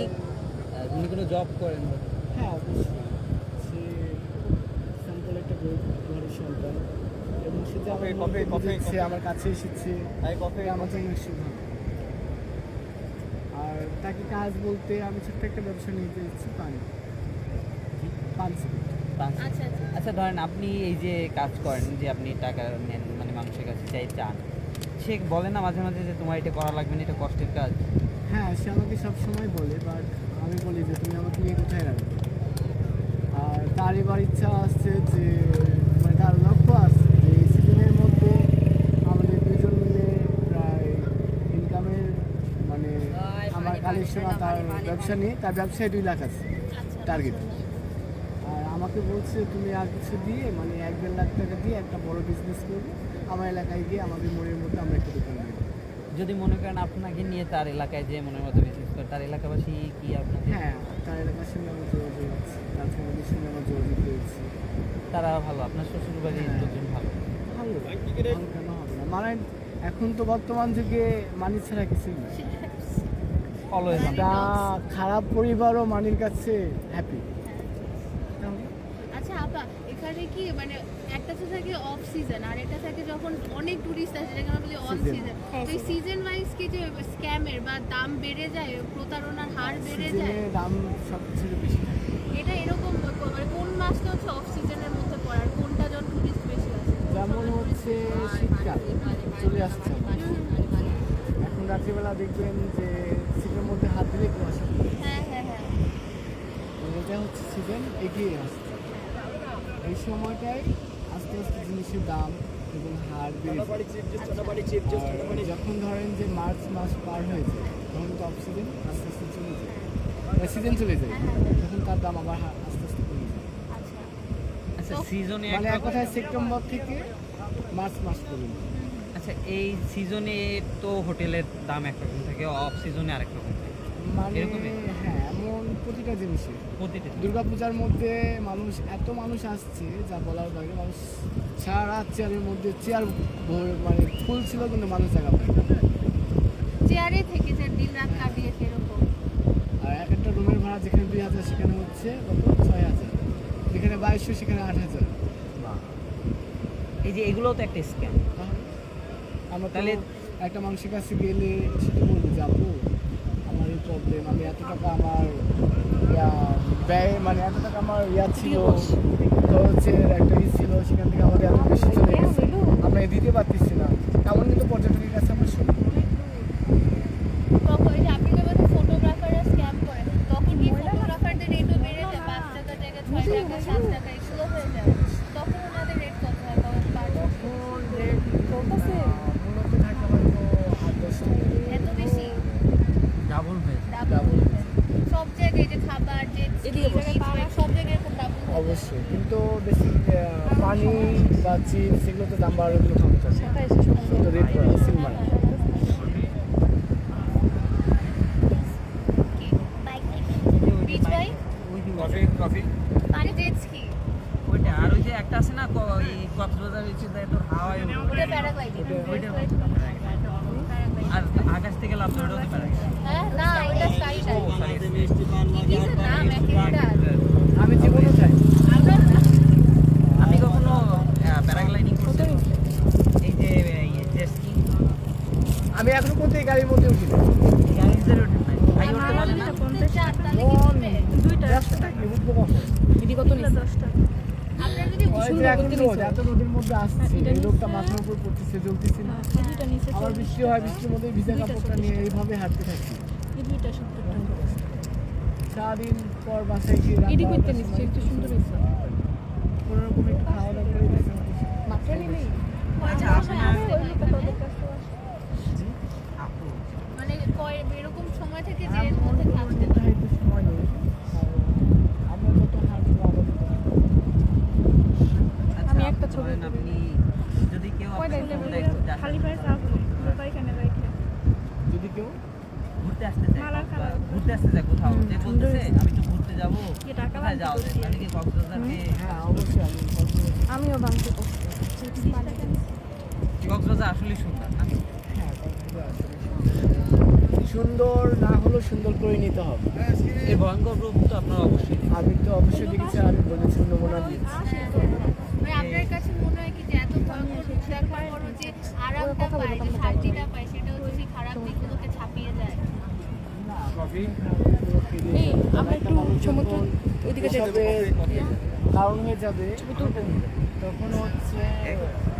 প্রায় উনি কোনো জব করেন? হ্যাঁ অবশ্যই, সে সিম্পল একটা ঘরের সন্তান, এবং সে যে আমার মনকে বুঝেছে, আমার কাছে এসেছে, আমার জন্য নিশ্চিত ভালো। আর তাকে কাজ বলতে আমি ছোট্ট একটা ব্যবসা নিতে ইচ্ছি, পান সিগারেট। আচ্ছা আচ্ছা আচ্ছা আচ্ছা ধরেন আপনি এই যে কাজ করেন, যে আপনি টাকা নেন মানে মানুষের কাছে চান, সে বলে না মাঝে মাঝে যে তোমার এটা করা লাগবে না, এটা কষ্টের কাজ? হ্যাঁ, সে আমাকে সবসময় বলে, বাট আমি বলি যে তুমি আমাকে নিয়ে কোথায় রাখবে। আর তার এবার ইচ্ছা আসছে যে মানে তার লক্ষ্য আছে যে এই সিজনের মধ্যে আমাদের 2জন মিলে প্রায় ইনকামের মানে আমার কালেকশন আর তার ব্যবসা নিয়ে, তার ব্যবসায় 2 লাখ আছে টার্গেট। আর আমাকে বলছে তুমি আর কিছু দিয়ে মানে 1-1.5 লাখ টাকা দিয়ে একটা বড় বিজনেস করবে, আমার এলাকায় গিয়ে আমাদের মোড়ের মধ্যে আমরা একটা দোকান দেবো। যদি মনে করেন আপনাকে নিয়ে তার এলাকায় যে মনের মতো বিজনেস করে, তার এলাকাবাসী কি আপনাকে? হ্যাঁ, তার এলাকার সঙ্গে আমার যোগাযোগ আছে, তার ফ্যামিলির সঙ্গে আমার যোগাযোগ রয়েছে। তারা ভালো, আপনার শ্বশুর বাড়ির হ্যাঁ। লোকজন ভালো? ভালো, ভালো কেন হবে না? মানে এখন তো বর্তমান যুগে মানি ছাড়া কিছুই না। অলওয়েজ একটা খারাপ পরিবারও মানির কাছে হ্যাপি। আচ্ছা আপা এখানে কি মানে একটা তো থাকে অফ সিজন আর এটা থাকে যখন অনেক টুরিস্ট আসে, যেটাকে আমরা বলি অন Season। সিজন। হ্যাঁ, তো এই সিজন ওয়াইজ কি যে স্ক্যামের বা দাম বেড়ে যায়, প্রতারণার হার বেড়ে যায়, দাম সব কিছুর বেশি থাকে। এটা এরকম মানে কোন মাসটা হচ্ছে অফ সিজনের মধ্যে পড়ে আর কোনটা যখন টুরিস্ট বেশি আসে? যেমন হচ্ছে শীতকাল চলে আসছে, এখন রাত্রিবেলা দেখবেন যে শীতের মধ্যে হাত দিলে কুয়াশা পড়ে। হ্যাঁ হ্যাঁ হ্যাঁ এটা হচ্ছে সিজন এগিয়ে আসছে, এই সময়টায় আস্তে আস্তে জিনিসের দাম এবং হার বেড়ে যায়। আর যখন ধরেন যে মার্চ মাস পার হয়ে যায় তখন তো অফ সিজন আস্তে আস্তে চলে যায়, সিজন চলে যায়, তখন তার দাম আবার আস্তে আস্তে কমে যায়। আচ্ছা আচ্ছা সিজনে মানে এক কথায় সেপ্টেম্বর থেকে মার্চ মাস পর্যন্ত। আচ্ছা এই সিজনে তো হোটেলের দাম একরকম থাকে, অফ সিজনে আরেক রকম থাকে, মানে এরকমই? হ্যাঁ, এমন প্রতিটা জিনিসে। প্রতিটা দুর্গাপূজার মধ্যে এত মানুষ আসছে যা বলার বাইরে। মানুষ সারা রাত চেয়ারের মধ্যে, চেয়ার মানে ফুল ছিল কিন্তু মানুষ জায়গা পায় না। চেয়ারে থেকে যে দিন রাত কাটিয়েছে এরকম। আর এক একটা রুমের ভাড়া যেখানে 2000 সেখানে হচ্ছে কত 6000, যেখানে 2200 সেখানে 8000। এই যে এগুলোও তো একটা স্ক্যাম। আমরা তাহলে তাহলে- একটা মানুষের কাছে গেলে সেটা বলবো যে আপু আমার এই প্রবলেম, আমি এত টাকা আমার ব্যয়, মানে এত টাকা আমার ছিল, খরচের একটা ছিল, সেখান থেকে আমাদের এত বেশি চলে গেছে, আমরা দিতে পারতেছি না। এমন কিন্তু পর্যটকের কাছে আমরা শুনি। তখন এই যে আপনি যখন ফটোগ্রাফাররা স্ক্যাম করে তখন কি ফটোগ্রাফারদের রেটও বেড়ে যায়? 5 টাকা জায়গায় 6 টাকা 7 টাকা এগুলো হয়ে যায়। তখন ওনাদের রেট কত হয়? তখন রেট মূলত থাকে হয়তো 8-10 টাকা। এত বেশি ডাবল হয়ে ডাবল সব জায়গায় যে খাবার যে সব জায়গায় এরকম ডাবল অবশ্যই, কিন্তু বেশি পানি বা চিপস এগুলো তো দাম বাড়ার কোনো ক্ষমতা নেই, তো রেট করা সিলভার। বিচ বাইক কফি পানি জেট স্কি ওইটা। আর ওই যে একটা আছে না ওই কক্সবাজার হচ্ছে তোর হাওয়াই, ওটা প্যারাগ্লাইডিং আর আকাশ থেকে লাভ ওটা হতে পারে। হ্যাঁ না এটা স্কাই ডাইভ কিসের নাম একটা আমি জীবনে চাই। আমরা আপনি কখনো প্যারাগ্লাইডিং করছেন? এই যে জেট স্কি আমি এখনো পর্যন্ত এই গাড়ির মধ্যে উঠি না। গাড়ির ওঠেন নাই? ভাই উঠতে পারলেন না? 4 তাহলে কি হবে? উঠবো কখন? আপনারা যদি ওই যে এখন রোদ, এত রোদের মধ্যে আসছে, এই রোদটা মাথার উপর পড়তেছে, জ্বলতেছি না। আবার বৃষ্টি হয়, বৃষ্টির মধ্যে ভিজা কাপড়টা নিয়ে এইভাবে হাঁটতে থাকি। সারাদিন পর বাসায় গিয়ে রাত 12টার সময় কোনোরকম একটু খাওয়া দাওয়া করে বাসায় বসে। আচ্ছা আপনার আপু মানে এরকম সময় থেকে যে আমার এর মধ্যে থাকতে মধ্যে হাঁটতে সময় নেই। আর আমরা যত হাঁটবো আমাদের তত আমি একটা ছবি আপনি যদি কেউ আপনাকে যদি কেউ ঘুরতে আসতে চায় কোথাও, যে বলতেছে আমি একটু ঘুরতে যাবো, কোথায় যাওয়া যায়? আমি কি কক্সবাজারকে, হ্যাঁ অবশ্যই আমি আমিও ভাঙতে কক্সবাজার আসলে সুন্দর না? হ্যাঁ সুন্দর না হলেও সুন্দর করে নিতে হবে। এই ভয়ঙ্কর রূপ তো আপনার অবশ্যই আমি তো অবশ্যই দেখেছি, আমি বলেছি নমুনা দিয়েছি। মানে আপনার কাছে মনে হয় কি যে এত ভয়ঙ্কর রূপ দেখার পরও যে আরামটা পায়, যে শান্তিটা পায়, সেটা হচ্ছে সেই খারাপ দিকগুলোকে ছাপিয়ে যায়। এই আমরা একটু সমুদ্র ওইদিকে যেতে কারণ হয়ে যাবে তখন হচ্ছে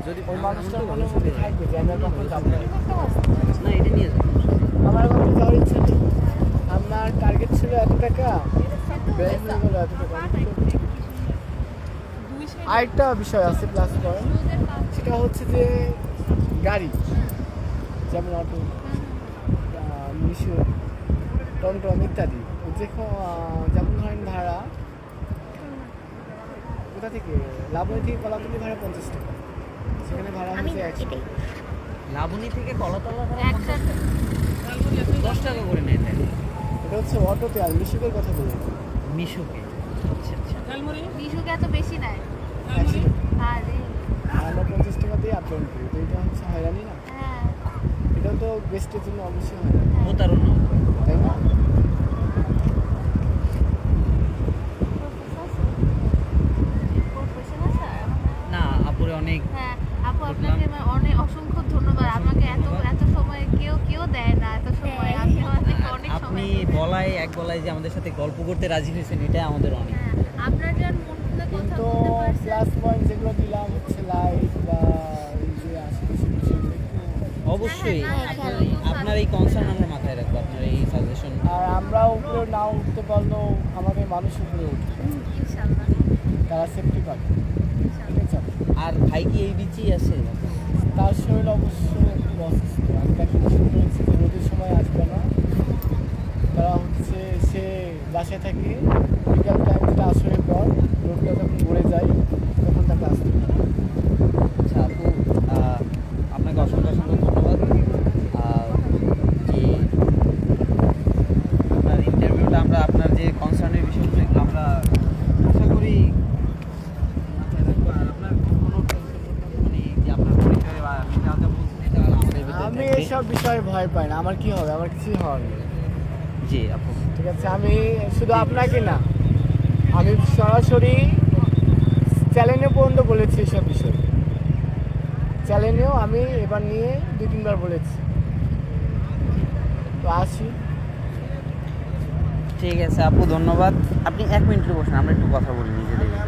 যদি ওই মানুষটা মনের মধ্যে থাকবে যে আমরা কখন যাবো না। না, এটা নিয়ে যাবো। আমার কখন যাওয়ার ইচ্ছা নেই। আপনার টার্গেট ছিল এত টাকা, ব্যয় হয়ে গেল এত টাকা। আরেকটা বিষয় আছে প্লাস পয়েন্ট, সেটা হচ্ছে যে গাড়ি, যেমন অটো, মিশো, টমটম ইত্যাদি, যেমন ধরেন ভাড়া কোথা থেকে, লাবণী থেকে কলাতলি ভাড়া 50 টাকা, সেখানে ভাড়া হচ্ছে 100 টাকা। লাবণী থেকে কলাতলা একসাথে 10 টাকা করে নেয় তাই? এটা হচ্ছে অটোতে, আর মিশুকের কথা বলছি। মিশুকে। আচ্ছা আচ্ছা। মিশুকে এত বেশি নেয়। 100 টাকা। আরে আর আমরা 50 টাকা দিয়ে আপ ডাউন করি, তো এটা হচ্ছে হয়রানি না। হ্যাঁ এটাও তো বেস্টের জন্য অবশ্যই হয়রানি, প্রতারণা। তাই না? Professional sir. না আপুরে অনেক হ্যাঁ আপু আপনাকে অনেক অসংখ্য ধন্যবাদ। আমাকে এত সময় কেউ দেয় না, এত সময় আপনি আমাদেরকে অনেক আপনি সময় এক গলায় যে আমাদের সাথে গল্প করতে রাজি হয়েছেন, এটা আমাদের অনেক। হ্যাঁ আপনার যার মন খুলে কথা কিন্তু বলতে পারছেন। প্লাস পয়েন্ট যেগুলো দিলাম হচ্ছে লাইট বা এই যে আশেপাশে বিষয়গুলো একটু, অবশ্যই হ্যাঁ, আপনার এই কনসার্ন আমরা মাথায় রাখবো, আপনার এই সাজেশন। আর আমরা উপরে না উঠতে পারলেও আমাদের মানুষ উপরে উঠে, ইনশাআল্লাহ তারা সেফটি পাবে, এটাই চাপ। আর ভাই কি এই বিচই আছে? তার শরীর অবশ্য একটু অসুস্থ, আমি তাকে ওষুধ করেছি যে রোদের সময় আসবে না, তারা হচ্ছে সে বাসায় থাকে, বিকাল টাইম যেটা আসরের পর রোদটা যখন পড়ে যায় তখন তাকে আসতে হবে। আচ্ছা আপু, আপনাকে অসংখ্য ধন্যবাদ। যে আপনার ইন্টারভিউটা আমরা আপনার যে এইসব বিষয়ে ভয় পাই না। আমার কি হবে, আমার কিছুই হওয়ার নেই। জি আপু। ঠিক আছে, আমি শুধু আপনাকে না, আমি সরাসরি চ্যানেলে পর্যন্ত বলেছি এসব বিষয়। চ্যানেলেও আমি এবার নিয়ে 2-3 বার বলেছি। তো আসি। ঠিক আছে আপু, ধন্যবাদ। আপনি 1 মিনিট বসুন, আমরা একটু কথা বলি নিজেদের ভিতরে।